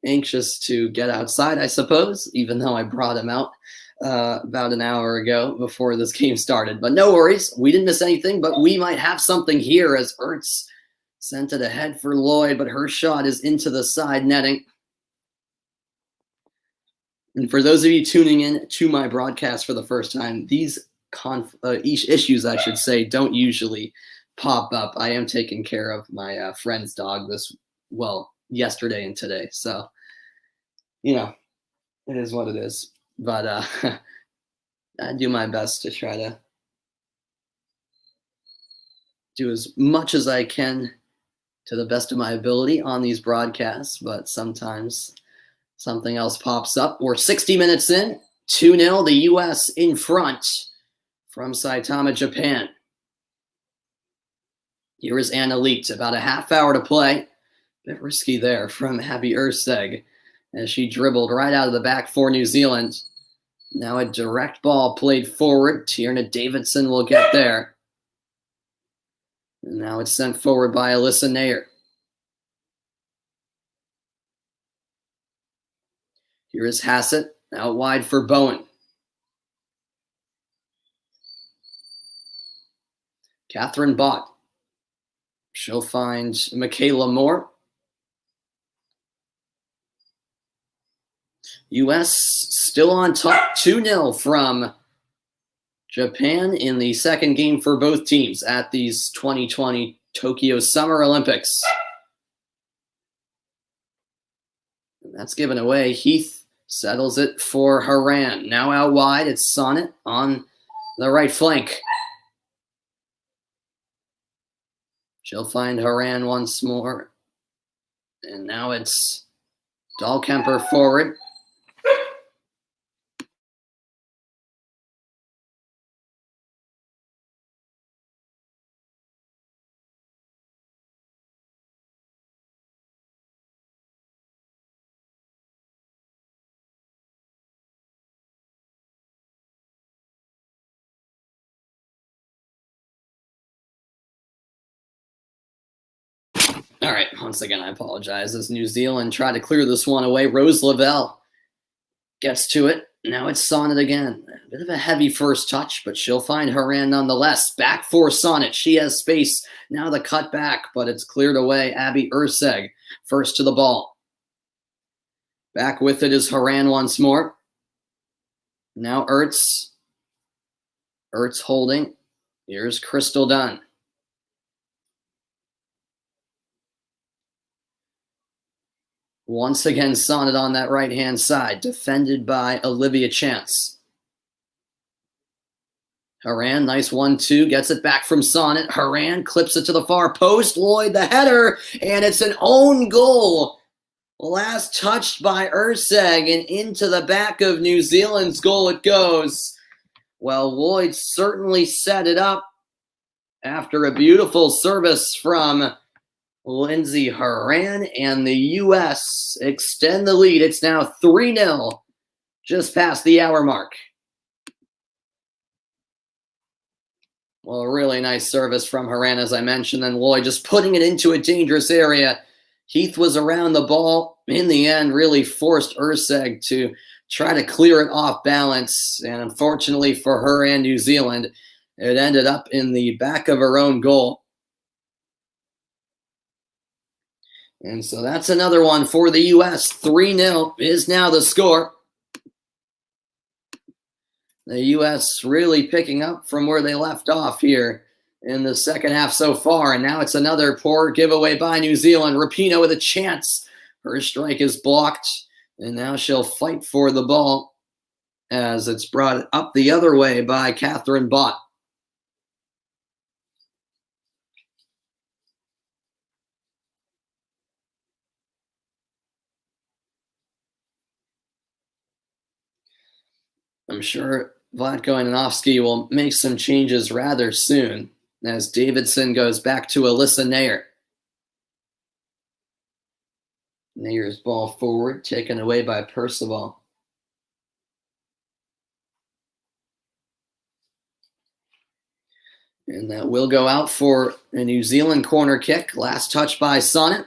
anxious to get outside, I suppose, even though I brought him out about an hour ago before this game started. But no worries, we didn't miss anything, but we might have something here as Ertz sent it ahead for Lloyd, but her shot is into the side netting. And for those of you tuning in to my broadcast for the first time, these issues, I should say, don't usually pop up. I am taking care of my friend's dog yesterday and today. So, it is what it is. But I do my best to try to do as much as I can to the best of my ability on these broadcasts, but sometimes something else pops up. We're 60 minutes in, 2-0, the U.S. in front from Saitama, Japan. Here is Anna Leet, about a half hour to play. A bit risky there from Abby Erceg as she dribbled right out of the back for New Zealand. Now a direct ball played forward. Tierna Davidson will get there. And now it's sent forward by Alyssa Nair. Here is Hassett, out wide for Bowen. Catherine Bott. She'll find Michaela Moore. U.S. still on top, 2-0 from Japan in the second game for both teams at these 2020 Tokyo Summer Olympics. And that's given away. Heath settles it for Haran. Now out wide, it's Sonnet on the right flank. She'll find Haran once more. And now it's Dahlkemper forward. All right, once again, I apologize. As New Zealand try to clear this one away, Rose Lavelle gets to it. Now it's Sonnet again. A bit of a heavy first touch, but she'll find Haran nonetheless. Back for Sonnet. She has space. Now the cut back, but it's cleared away. Abby Erceg first to the ball. Back with it is Haran once more. Now Ertz. Ertz holding. Here's Crystal Dunn. Once again, Sonnet on that right-hand side, defended by Olivia Chance. Haran, nice 1-2, gets it back from Sonnet. Haran clips it to the far post. Lloyd, the header, and it's an own goal. Last touched by Erceg, and into the back of New Zealand's goal it goes. Well, Lloyd certainly set it up after a beautiful service from Lindsay Haran, and the U.S. extend the lead. It's now 3-0, just past the hour mark. Well, a really nice service from Haran, as I mentioned, and Lloyd just putting it into a dangerous area. Heath was around the ball. In the end, really forced Erceg to try to clear it off balance, and unfortunately for her and New Zealand, it ended up in the back of her own goal. And so that's another one for the U.S. 3-0 is now the score. The U.S. really picking up from where they left off here in the second half so far. And now it's another poor giveaway by New Zealand. Rapinoe with a chance. Her strike is blocked. And now she'll fight for the ball as it's brought up the other way by Catherine Bott. I'm sure Vlatko Ananovsky will make some changes rather soon as Davidson goes back to Alyssa Nair. Nair's ball forward, taken away by Percival. And that will go out for a New Zealand corner kick. Last touch by Sonnet.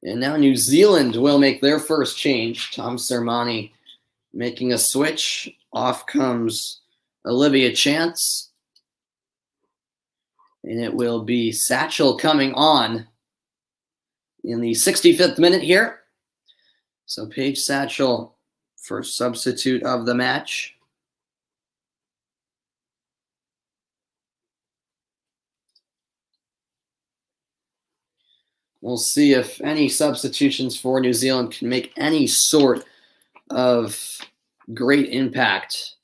And now New Zealand will make their first change. Tom Sermani making a switch. Off comes Olivia Chance. And it will be Satchel coming on in the 65th minute here. So Paige Satchel, first substitute of the match. We'll see if any substitutions for New Zealand can make any sort of great impact.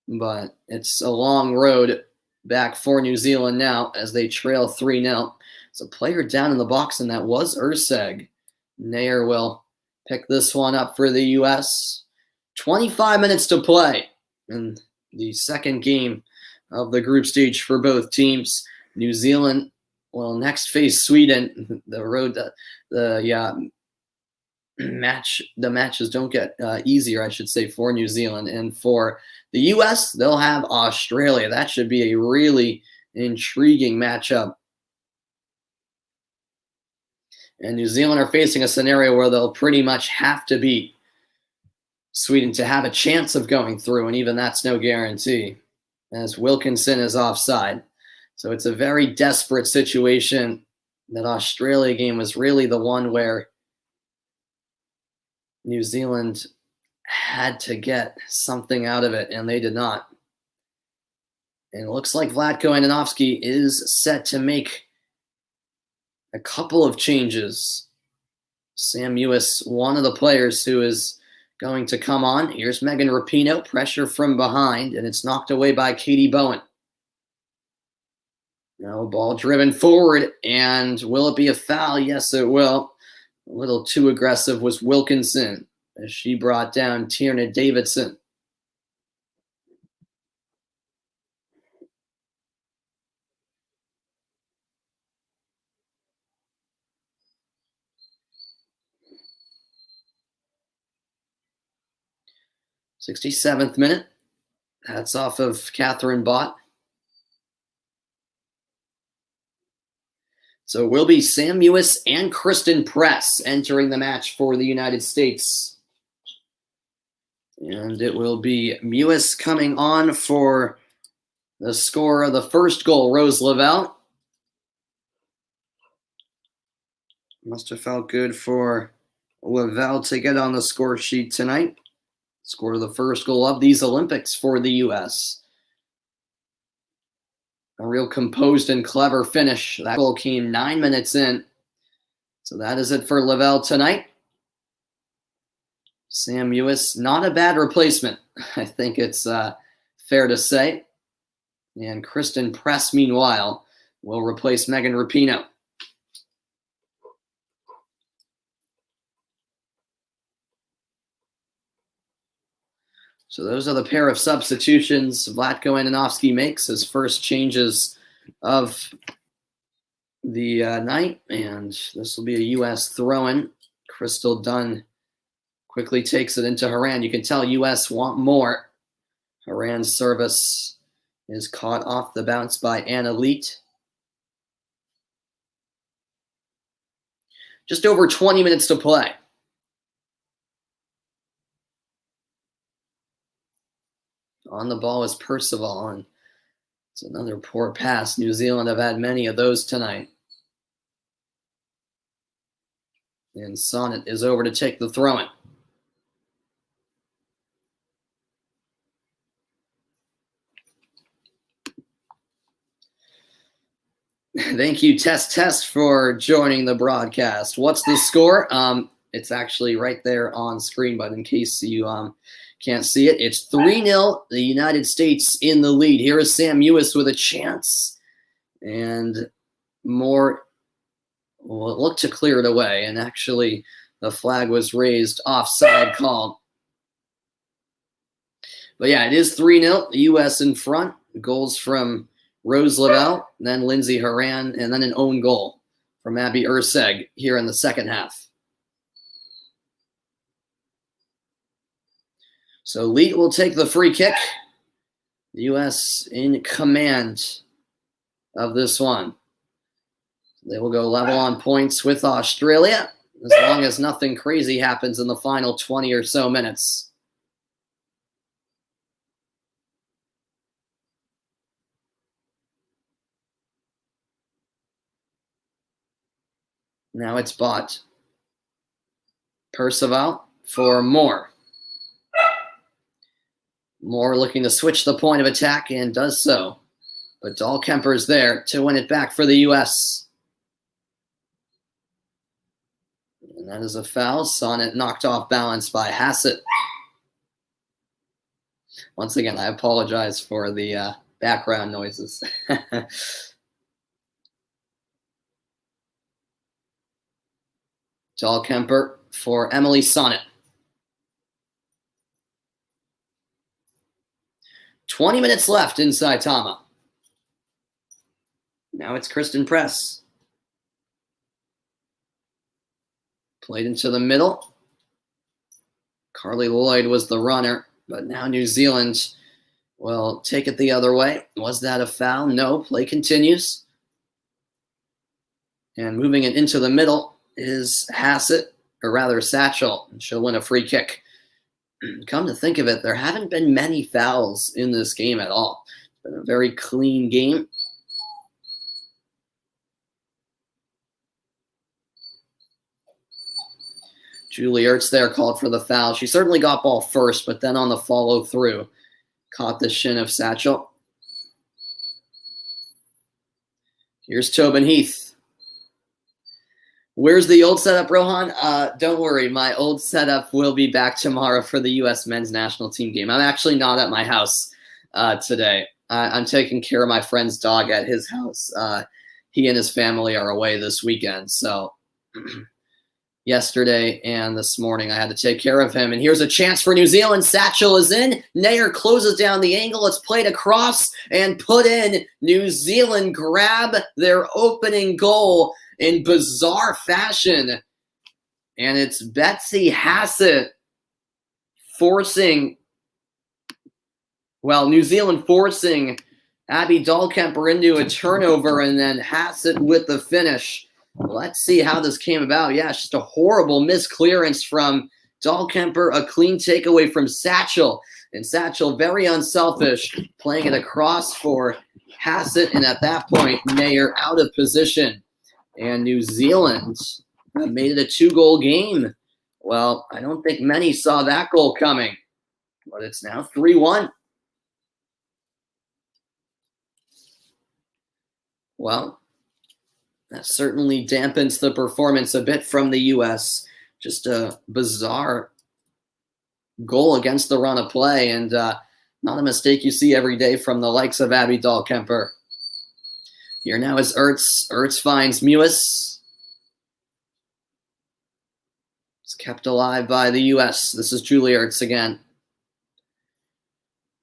But it's a long road back for New Zealand now as they trail 3-0. It's a player down in the box, and that was Urseg. Nair will pick this one up for the U.S. 25 minutes to play in the second game of the group stage for both teams. New Zealand will next face Sweden. The road to the matches don't get easier, I should say, for New Zealand. And for the U.S., they'll have Australia. That should be a really intriguing matchup. And New Zealand are facing a scenario where they'll pretty much have to beat Sweden to have a chance of going through, and even that's no guarantee, as Wilkinson is offside. So it's a very desperate situation. That Australia game was really the one where New Zealand had to get something out of it, and they did not. And it looks like Vlatko Andonovski is set to make a couple of changes. Sam Mewis, one of the players who is going to come on. Here's Megan Rapinoe, pressure from behind, and it's knocked away by Katie Bowen. Now ball driven forward, and will it be a foul? Yes, it will. A little too aggressive was Wilkinson as she brought down Tierna Davidson. '67th minute. That's off of Catherine Bott. So it will be Sam Mewis and Kristen Press entering the match for the United States. And it will be Mewis coming on for the scorer of the first goal, Rose Lavelle. Must have felt good for Lavelle to get on the score sheet tonight. Score the first goal of these Olympics for the U.S. A real composed and clever finish. That goal came 9 minutes in. So that is it for Lavelle tonight. Sam Mewis, not a bad replacement. I think it's fair to say. And Kristen Press, meanwhile, will replace Megan Rapinoe. So those are the pair of substitutions Vlatko Andonovski makes, his first changes of the night. And this will be a U.S. throw-in. Crystal Dunn quickly takes it into Haran. You can tell U.S. want more. Haran's service is caught off the bounce by Anna Leet. Just over 20 minutes to play. On the ball is Percival, and it's another poor pass. New Zealand have had many of those tonight. And Sonnet is over to take the throw-in. Thank you, Test, for joining the broadcast. What's the score? It's actually right there on screen, but in case you can't see it, it's 3-0, the United States in the lead. Here is Sam Mewis with a chance. And more, well, it looked to clear it away. And actually, the flag was raised, offside called. But yeah, it is 3-0, the U.S. in front. Goals from Rose Lavelle, then Lindsay Haran, and then an own goal from Abby Urseg here in the second half. So Leet will take the free kick. The U.S. in command of this one. They will go level on points with Australia as long as nothing crazy happens in the final 20 or so minutes. Now it's Bott. Percival for Moore. Moore looking to switch the point of attack and does so. But Dahlkemper's there to win it back for the U.S. And that is a foul. Sonnet knocked off balance by Hassett. Once again, I apologize for the background noises. Dahlkemper for Emily Sonnet. 20 minutes left in Saitama. Now it's Kristen Press. Played into the middle. Carly Lloyd was the runner, but now New Zealand will take it the other way. Was that a foul? No. Play continues. And moving it into the middle is Hassett, or rather Satchel, and she'll win a free kick. Come to think of it, there haven't been many fouls in this game at all. It's been a very clean game. Julie Ertz there called for the foul. She certainly got ball first, but then on the follow through, caught the shin of Satchel. Here's Tobin Heath. Where's the old setup, Rohan? Don't worry, my old setup will be back tomorrow for the U.S. men's national team game. I'm actually not at my house today. I'm taking care of my friend's dog at his house. He and his family are away this weekend, so yesterday and this morning I had to take care of him. And here's a chance for New Zealand. Satchel is in. Nair closes down the angle. It's played across and put in. New Zealand grab their opening goal in bizarre fashion. And it's Betsy Hassett New Zealand forcing Abby Dahlkemper into a turnover, and then Hassett with the finish. Let's see how this came about. Yeah, it's just a horrible misclearance from Dahlkemper, a clean takeaway from Satchel. And Satchel, very unselfish, playing it across for Hassett. And at that point, Nair out of position. And New Zealand made it a 2-goal game. Well, I don't think many saw that goal coming. But it's now 3-1. Well, that certainly dampens the performance a bit from the U.S. Just a bizarre goal against the run of play, and not a mistake you see every day from the likes of Abby Dahlkemper. Here now is Ertz. Ertz finds Mewis. It's kept alive by the U.S. This is Julie Ertz again.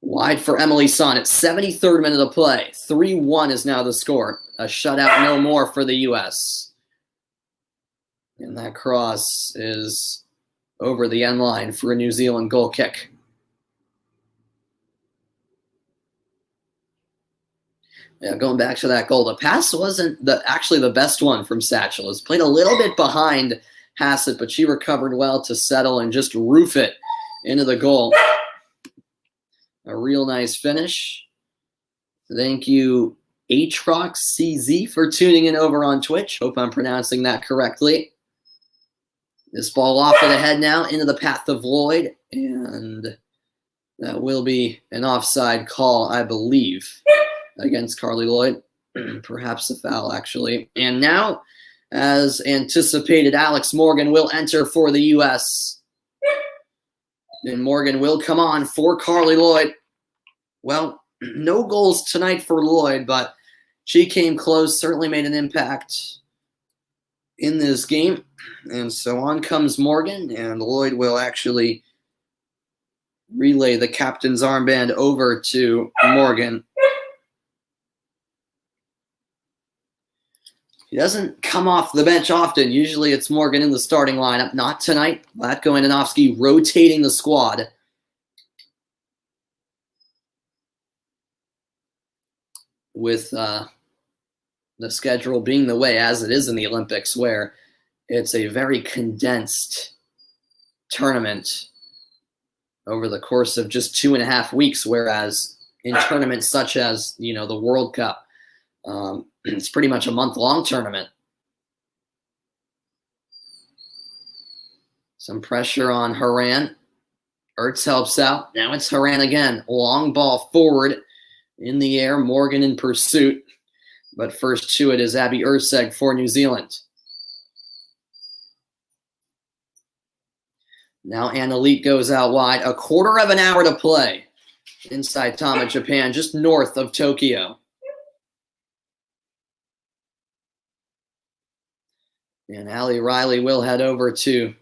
Wide for Emily Sonnet. 73rd minute of play. 3-1 is now the score. A shutout, no more for the U.S. And that cross is over the end line for a New Zealand goal kick. Yeah, going back to that goal, the pass wasn't actually the best one from Satchel. It was played a little bit behind Hassett, but she recovered well to settle and just roof it into the goal. A real nice finish. Thank you, HRoxCZ, for tuning in over on Twitch. Hope I'm pronouncing that correctly. This ball off of the head now into the path of Lloyd, and that will be an offside call, I believe, against Carly Lloyd. Perhaps a foul, actually. And now, as anticipated, Alex Morgan will enter for the U.S., and Morgan will come on for Carly Lloyd. Well, no goals tonight for Lloyd, but she came close, certainly made an impact in this game. And so on comes Morgan, and Lloyd will actually relay the captain's armband over to Morgan. He doesn't come off the bench often. Usually it's Morgan in the starting lineup. Not tonight. Vlatko Andonovski rotating the squad. with the schedule being the way as it is in the Olympics, where it's a very condensed tournament over the course of just 2.5 weeks, whereas in tournaments such as, the World Cup, it's pretty much a month-long tournament. Some pressure on Horan. Ertz helps out. Now it's Horan again. Long ball forward in the air. Morgan in pursuit. But first to it is Abby Erceg for New Zealand. Now Anna Leet goes out wide. A quarter of an hour to play inside Tama, Japan, just north of Tokyo. And Ali Riley will head over to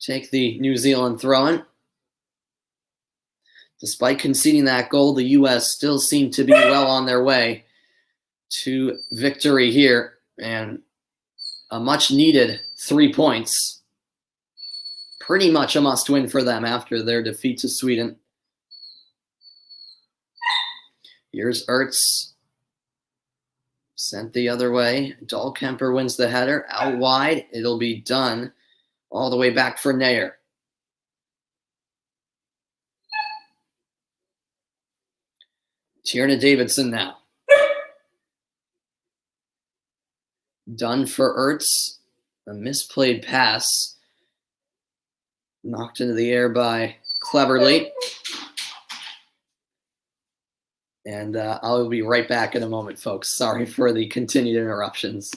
take the New Zealand throw-in. Despite conceding that goal, the U.S. still seem to be well on their way to victory here, and a much-needed 3 points. Pretty much a must-win for them after their defeat to Sweden. Here's Ertz. Sent the other way. Dahlkemper wins the header. Out wide. It'll be done all the way back for Nair. Tierna Davidson now. Done for Ertz. A misplayed pass. Knocked into the air by Cleverly. And I'll be right back in a moment, folks. Sorry for the continued interruptions.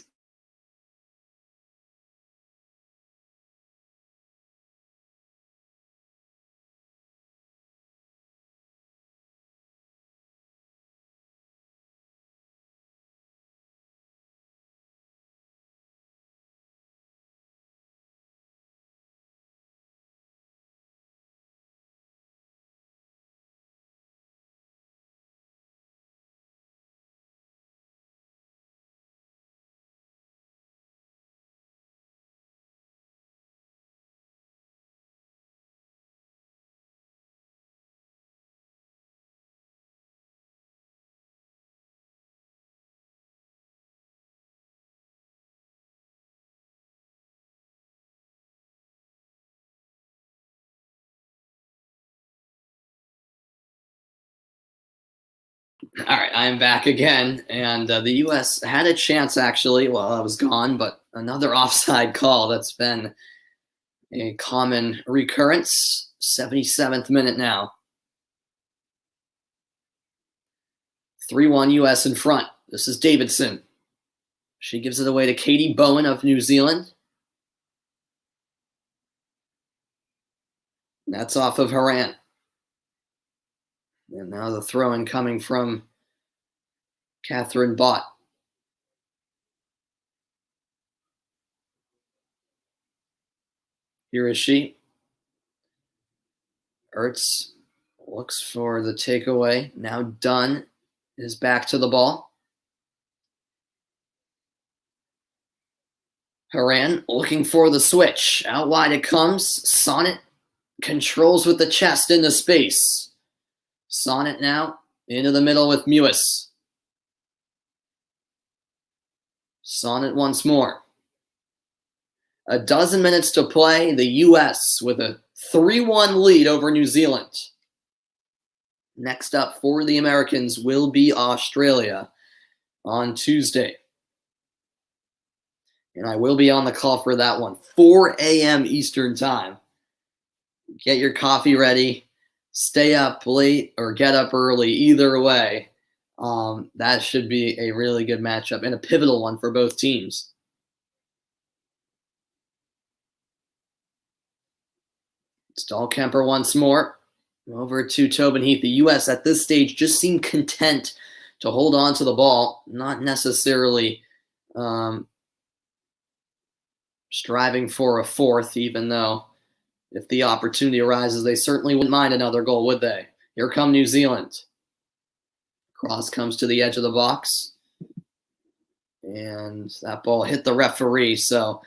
All right, I'm back again, and the U.S. had a chance, actually, while I was gone, but another offside call. That's been a common recurrence. 77th minute now. 3-1 U.S. in front. This is Davidson. She gives it away to Katie Bowen of New Zealand. That's off of Horan. And now the throw-in coming from Catherine Bott. Here is she. Ertz looks for the takeaway. Now Dunn is back to the ball. Horan looking for the switch. Out wide it comes. Sonnet controls with the chest into space. Sonnet now into the middle with Mewis. Sonnet once more. A dozen minutes to play. The U.S. with a 3-1 lead over New Zealand. Next up for the Americans will be Australia on Tuesday. And I will be on the call for that one. 4 a.m. Eastern time. Get your coffee ready. Stay up late or get up early. Either way, that should be a really good matchup and a pivotal one for both teams. It's Dahlkemper once more. Over to Tobin Heath. The U.S. at this stage just seemed content to hold on to the ball, not necessarily striving for a fourth, even though if the opportunity arises, they certainly wouldn't mind another goal, would they? Here come New Zealand. Cross comes to the edge of the box. And that ball hit the referee. So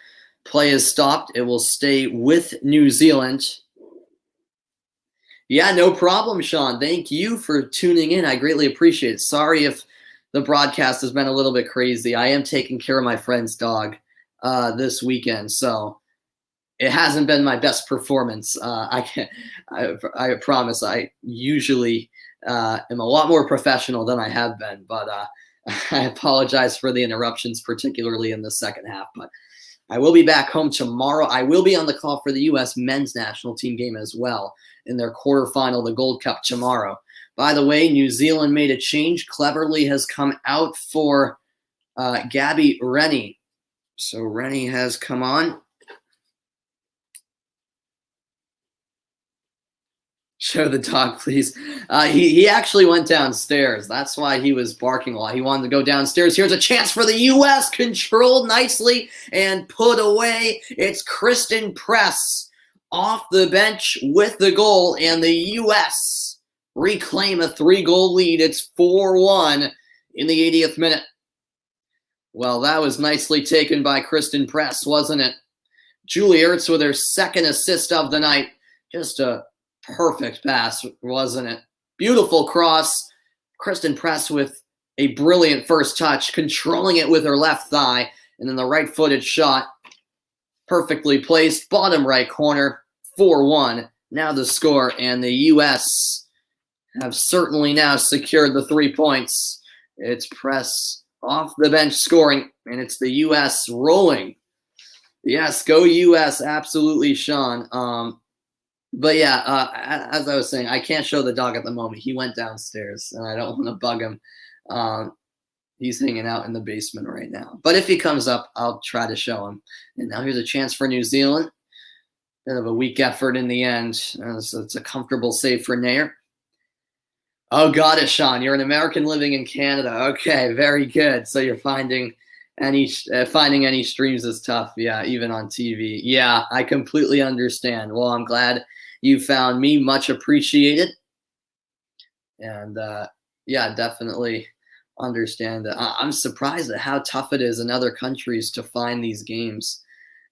play is stopped. It will stay with New Zealand. Yeah, no problem, Sean. Thank you for tuning in. I greatly appreciate it. Sorry if the broadcast has been a little bit crazy. I am taking care of my friend's dog this weekend, so it hasn't been my best performance. I promise. I usually am a lot more professional than I have been, but I apologize for the interruptions, particularly in the second half. But I will be back home tomorrow. I will be on the call for the U.S. men's national team game as well in their quarterfinal, the Gold Cup, tomorrow. By the way, New Zealand made a change. Cleverly has come out for Gabby Rennie. So Rennie has come on. Show the dog, please. He actually went downstairs. That's why he was barking a lot. He wanted to go downstairs. Here's a chance for the U.S. Controlled nicely and put away. It's Kristen Press off the bench with the goal, and the U.S. reclaim a 3-goal lead. It's 4-1 in the 80th minute. Well, that was nicely taken by Kristen Press, wasn't it? Julie Ertz with her second assist of the night. Just a perfect pass, wasn't it? Beautiful cross. Kristen Press with a brilliant first touch, controlling it with her left thigh, and then the right-footed shot, perfectly placed, bottom right corner, 4-1. Now the score, and the U.S. have certainly now secured the 3 points. It's Press off the bench scoring, and it's the U.S. rolling. Yes, go U.S. Absolutely, Sean. But yeah, as I was saying, I can't show the dog at the moment. He went downstairs, and I don't want to bug him. He's hanging out in the basement right now. But if he comes up, I'll try to show him. And now here's a chance for New Zealand. Bit of a weak effort in the end. So it's a comfortable save for Nair. Oh, got it, Sean. You're an American living in Canada. Okay, very good. So you're finding any streams is tough. Yeah, even on TV. Yeah, I completely understand. Well, I'm glad you found me. Much appreciated. And yeah, definitely understand that. I'm surprised at how tough it is in other countries to find these games.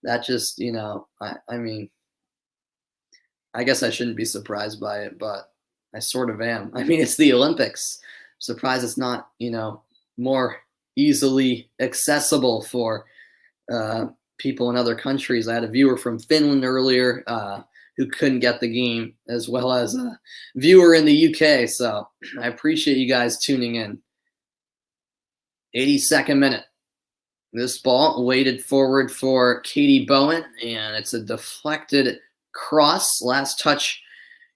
That just, I mean, I guess I shouldn't be surprised by it, but I sort of am. I mean, it's the Olympics. I'm surprised it's not, more easily accessible for people in other countries. I had a viewer from Finland earlier who couldn't get the game, as well as a viewer in the UK. So I appreciate you guys tuning in. 82nd minute. This ball weighted forward for Katie Bowen, and it's a deflected cross. Last touch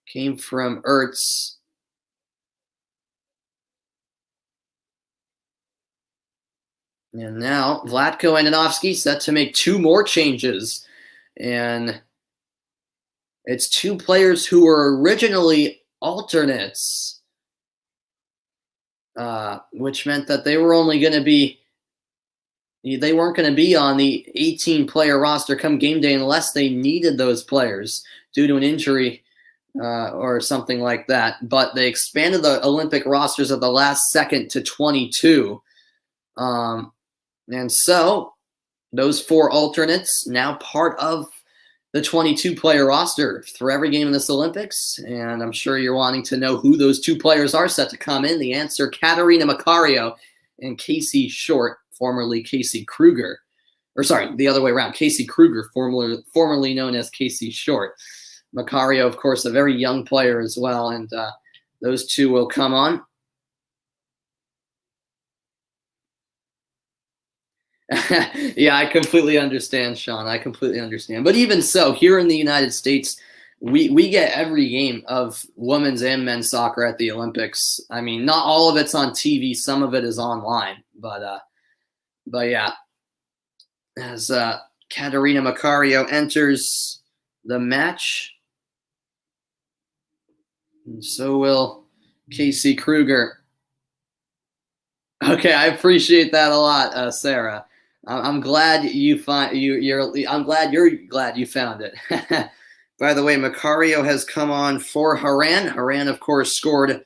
came from Ertz. And now Vlatko Andonovski set to make 2 more changes. And it's 2 players who were originally alternates, which meant that they weren't going to be on the 18-player roster come game day unless they needed those players due to an injury or something like that. But they expanded the Olympic rosters at the last second to 22. And so those 4 alternates now part of the 22-player roster for every game in this Olympics. And I'm sure you're wanting to know who those 2 players are set to come in. The answer, Katarina Macario and Casey Short, formerly Casey Kruger. Or sorry, the other way around. Casey Kruger, formerly known as Casey Short. Macario, of course, a very young player as well. And those 2 will come on. Yeah, I completely understand, Sean. I completely understand. But even so, here in the United States, we get every game of women's and men's soccer at the Olympics. I mean, not all of it's on TV. Some of it is online. But yeah, as Katarina Macario enters the match, and so will Casey Kruger. Okay, I appreciate that a lot, Sarah. I'm glad you find I'm glad you're glad you found it. By the way, Macario has come on for Haran. Haran, of course, scored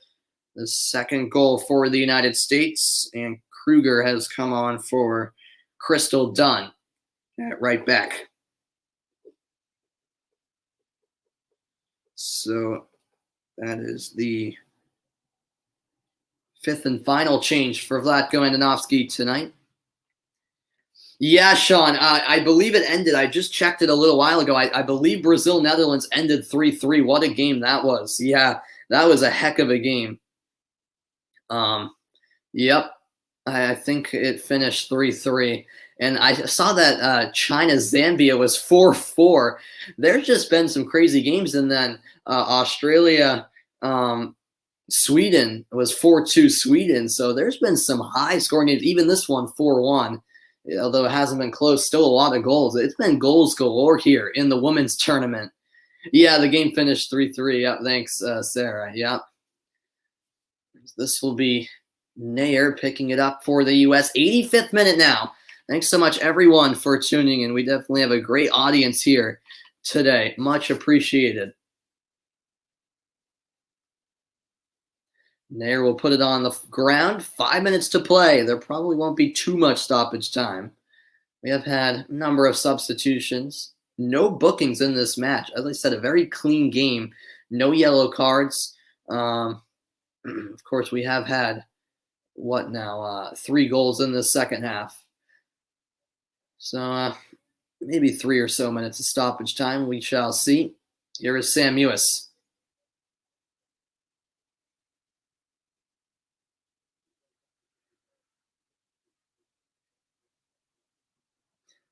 the 2nd goal for the United States, and Kruger has come on for Crystal Dunn at right back. So that is the Fifth and final change for Vlatko Andonovski tonight. Yeah, Sean, I believe it ended. I just checked it a little while ago. I believe Brazil-Netherlands ended 3-3. What a game that was. Yeah, that was a heck of a game. Yep, I think it finished 3-3. And I saw that China-Zambia was 4-4. There's just been some crazy games. And then Australia Sweden was 4-2 Sweden. So there's been some high scoring games. Even this one, 4-1. Although it hasn't been close, still a lot of goals. It's been goals galore here in the women's tournament. Yeah, the game finished 3-3. Yep, thanks, Sarah. Yep. This will be Nair picking it up for the U.S. 85th minute now. Thanks so much, everyone, for tuning in. We definitely have a great audience here today. Much appreciated. Nair will put it on the ground. 5 minutes to play. There probably won't be too much stoppage time. We have had a number of substitutions. No bookings in this match. As I said, a very clean game. No yellow cards. Of course, we have had, 3 goals in the second half. So maybe 3 or so minutes of stoppage time. We shall see. Here is Sam Mewis.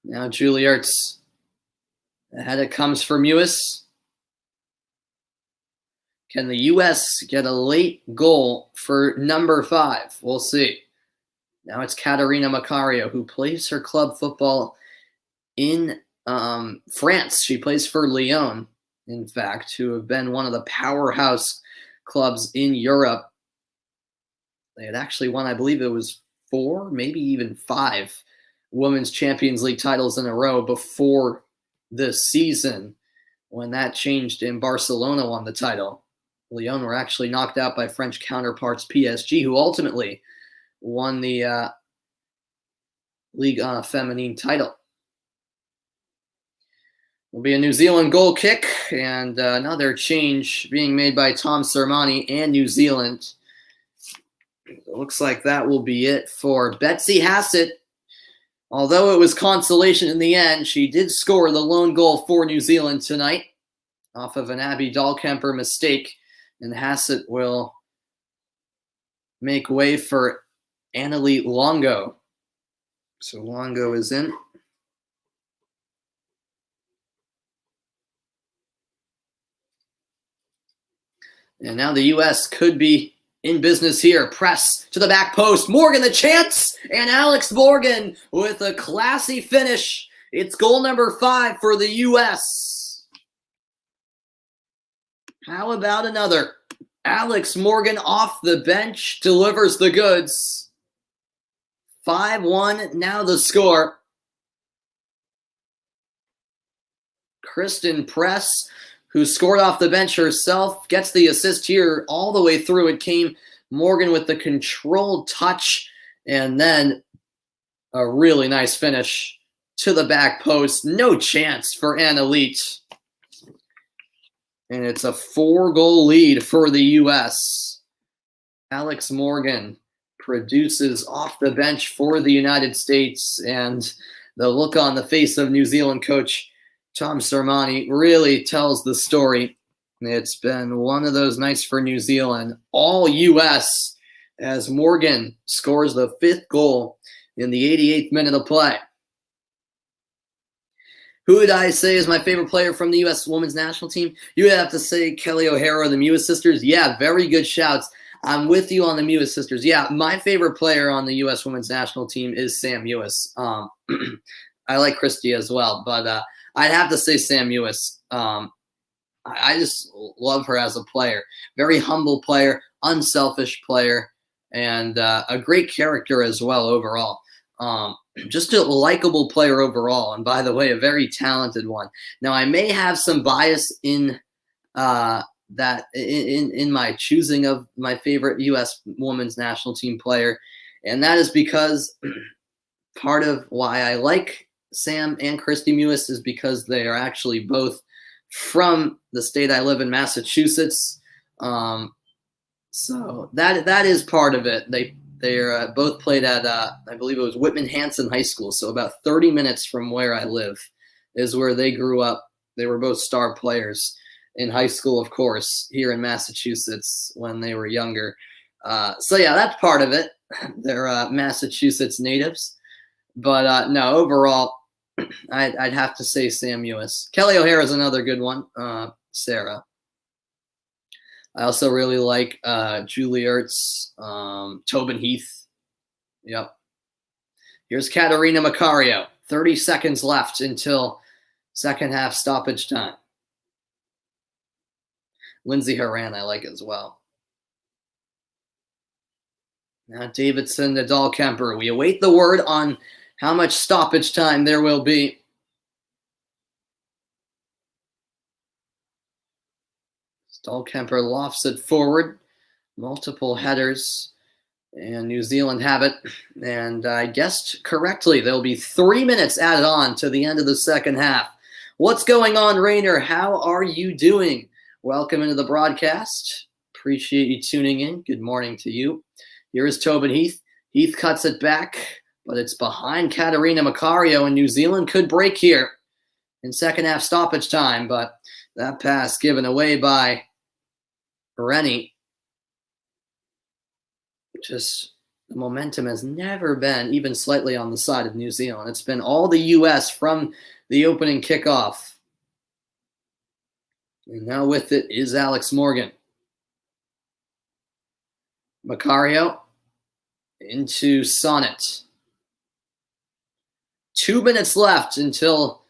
Now Julie Ertz. Ahead it comes for Mewis. Can the U.S. get a late goal for number 5? We'll see. Now it's Catarina Macario, who plays her club football in France. She plays for Lyon, in fact, who have been one of the powerhouse clubs in Europe. They had actually won, I believe it was 4, maybe even 5 Women's Champions League titles in a row before this season. When that changed and Barcelona won the title, Lyon were actually knocked out by French counterparts PSG, who ultimately won the Ligue 1 Feminine title. Will be a New Zealand goal kick, and another change being made by Tom Sermanni and New Zealand. It looks like that will be it for Betsy Hassett. Although it was consolation in the end, she did score the lone goal for New Zealand tonight off of an Abby Dahlkemper mistake, and Hassett will make way for Annalie Longo. So Longo is in. And now the U.S. could be in business here. Press to the back post. Morgan the chance. And Alex Morgan with a classy finish. It's goal number 5 for the U.S. How about another? Alex Morgan off the bench delivers the goods. 5-1 now the score. Kristen Press, who scored off the bench herself, gets the assist here all the way through. It came Morgan with the controlled touch, and then a really nice finish to the back post. No chance for Anna Leach. And it's a 4-goal lead for the U.S. Alex Morgan produces off the bench for the United States, and the look on the face of New Zealand coach Tom Sermanni really tells the story. It's been one of those nights for New Zealand, all U.S., as Morgan scores the 5th goal in the 88th minute of play. Who would I say is my favorite player from the U.S. women's national team? You would have to say Kelly O'Hara, the Mewis sisters. Yeah, very good shouts. I'm with you on the Mewis sisters. Yeah, my favorite player on the U.S. women's national team is Sam Mewis. I like Christy as well, but I'd have to say Sam Mewis. I just love her as a player. Very humble player, unselfish player, and a great character as well overall. Just a likable player overall, and by the way, a very talented one. Now, I may have some bias in that in my choosing of my favorite U.S. women's national team player, and that is because part of why I like Sam and Christy Mewis is because they are actually both from the state I live in, Massachusetts. So that is part of it. They're both played at I believe it was Whitman Hanson High School. So about 30 minutes from where I live is where they grew up. They were both star players in high school, of course, here in Massachusetts when they were younger. So yeah, that's part of it. They're Massachusetts natives. But no, overall, I'd have to say Sam Mewis. Kelly O'Hara is another good one. Sarah. I also really like Julie Ertz, Tobin Heath. Yep. Here's Katerina Macario. 30 seconds left until second half stoppage time. Lindsey Horan I like as well. Now Davidson to Dahlkemper. We await the word on how much stoppage time there will be. Dahlkemper lofts it forward. Multiple headers. And New Zealand have it. And I guessed correctly. There'll be 3 minutes added on to the end of the second half. What's going on, Rainer? How are you doing? Welcome into the broadcast. Appreciate you tuning in. Good morning to you. Here is Tobin Heath. Heath cuts it back, but it's behind Katerina Macario, and New Zealand could break here in second half stoppage time, but that pass given away by Rennie. Just the momentum has never been even slightly on the side of New Zealand. It's been all the U.S. from the opening kickoff. And now with it is Alex Morgan. Macario into Sonnet. 2 minutes left until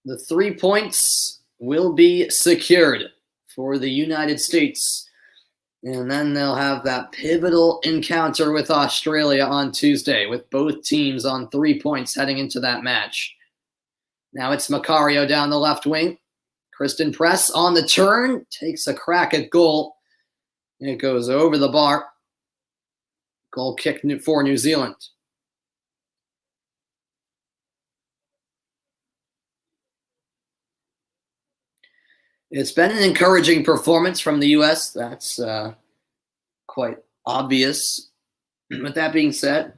the 3 points will be secured for the United States. And then they'll have that pivotal encounter with Australia on Tuesday, with both teams on 3 points heading into that match. Now it's Macario down the left wing. Kristen Press on the turn, takes a crack at goal. And it goes over the bar. Goal kick for New Zealand. It's been an encouraging performance from the U.S. That's quite obvious. With that being said,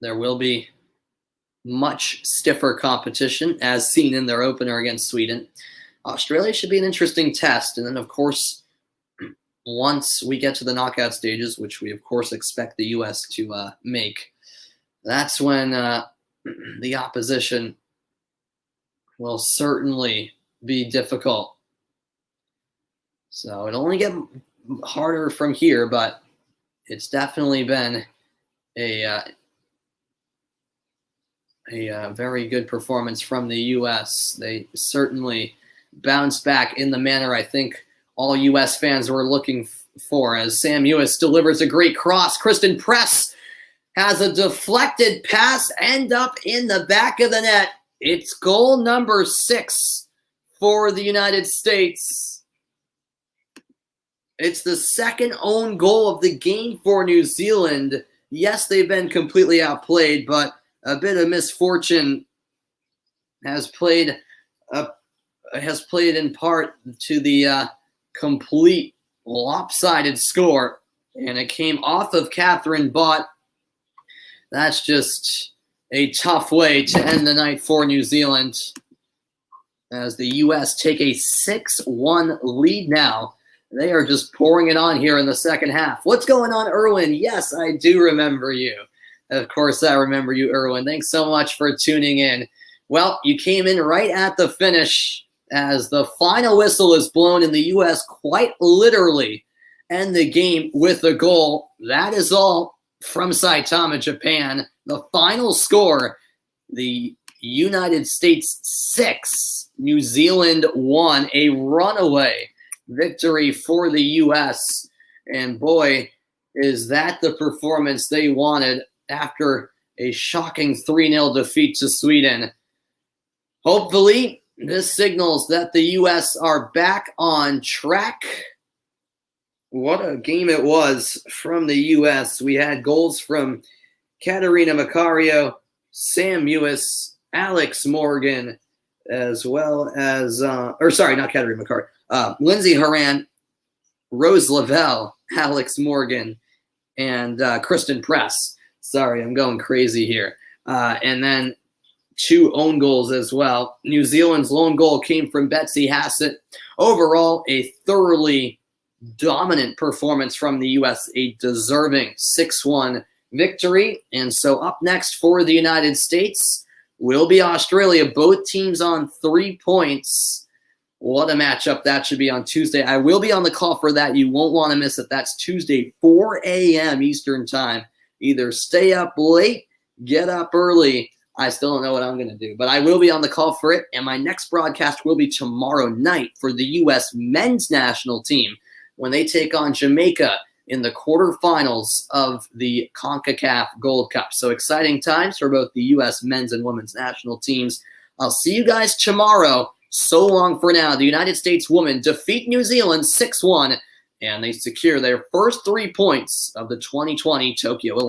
there will be much stiffer competition, as seen in their opener against Sweden. Australia should be an interesting test. And then, of course, once we get to the knockout stages, which we, of course, expect the U.S. to make, that's when the opposition will certainly be difficult. So it'll only get harder from here, but it's definitely been a very good performance from the U.S. They certainly bounced back in the manner I think all U.S. fans were looking for, as Sam Mewis delivers a great cross. Kristen Press has a deflected pass end up in the back of the net. It's goal number 6 for the United States. It's the second own goal of the game for New Zealand. Yes, they've been completely outplayed, but a bit of misfortune has played in part to the complete lopsided score, and it came off of Catherine Bott. That's just a tough way to end the night for New Zealand, as the U.S. take a 6-1 lead now. They are just pouring it on here in the second half. What's going on, Erwin? Yes, I do remember you. Of course, I remember you, Erwin. Thanks so much for tuning in. Well, you came in right at the finish as the final whistle is blown in the U.S. quite literally end the game with a goal. That is all from Saitama, Japan. The final score, the United States 6, New Zealand 1, a runaway victory for the U.S. And boy, is that the performance they wanted after a shocking 3-0 defeat to Sweden. Hopefully, this signals that the U.S. are back on track. What a game it was from the U.S. We had goals from Katerina Macario, Sam Mewis, Alex Morgan, as well as, not Katerina Macario, Lindsey Horan, Rose Lavelle, Alex Morgan, and Kristen Press. Sorry, I'm going crazy here. And then 2 own goals as well. New Zealand's lone goal came from Betsy Hassett. Overall, a thoroughly dominant performance from the U.S., a deserving 6-1 victory. And so up next for the United States will be Australia. Both teams on 3 points. What a matchup that should be on Tuesday. I will be on the call for that. You won't want to miss it. That's Tuesday, 4 a.m. Eastern time. Either stay up late, get up early. I still don't know what I'm going to do, but I will be on the call for it. And my next broadcast will be tomorrow night for the U.S. men's national team when they take on Jamaica in the quarterfinals of the CONCACAF Gold Cup. So exciting times for both the U.S. men's and women's national teams. I'll see you guys tomorrow. So long for now. The United States women defeat New Zealand 6-1, and they secure their first 3 points of the 2020 Tokyo Olympics.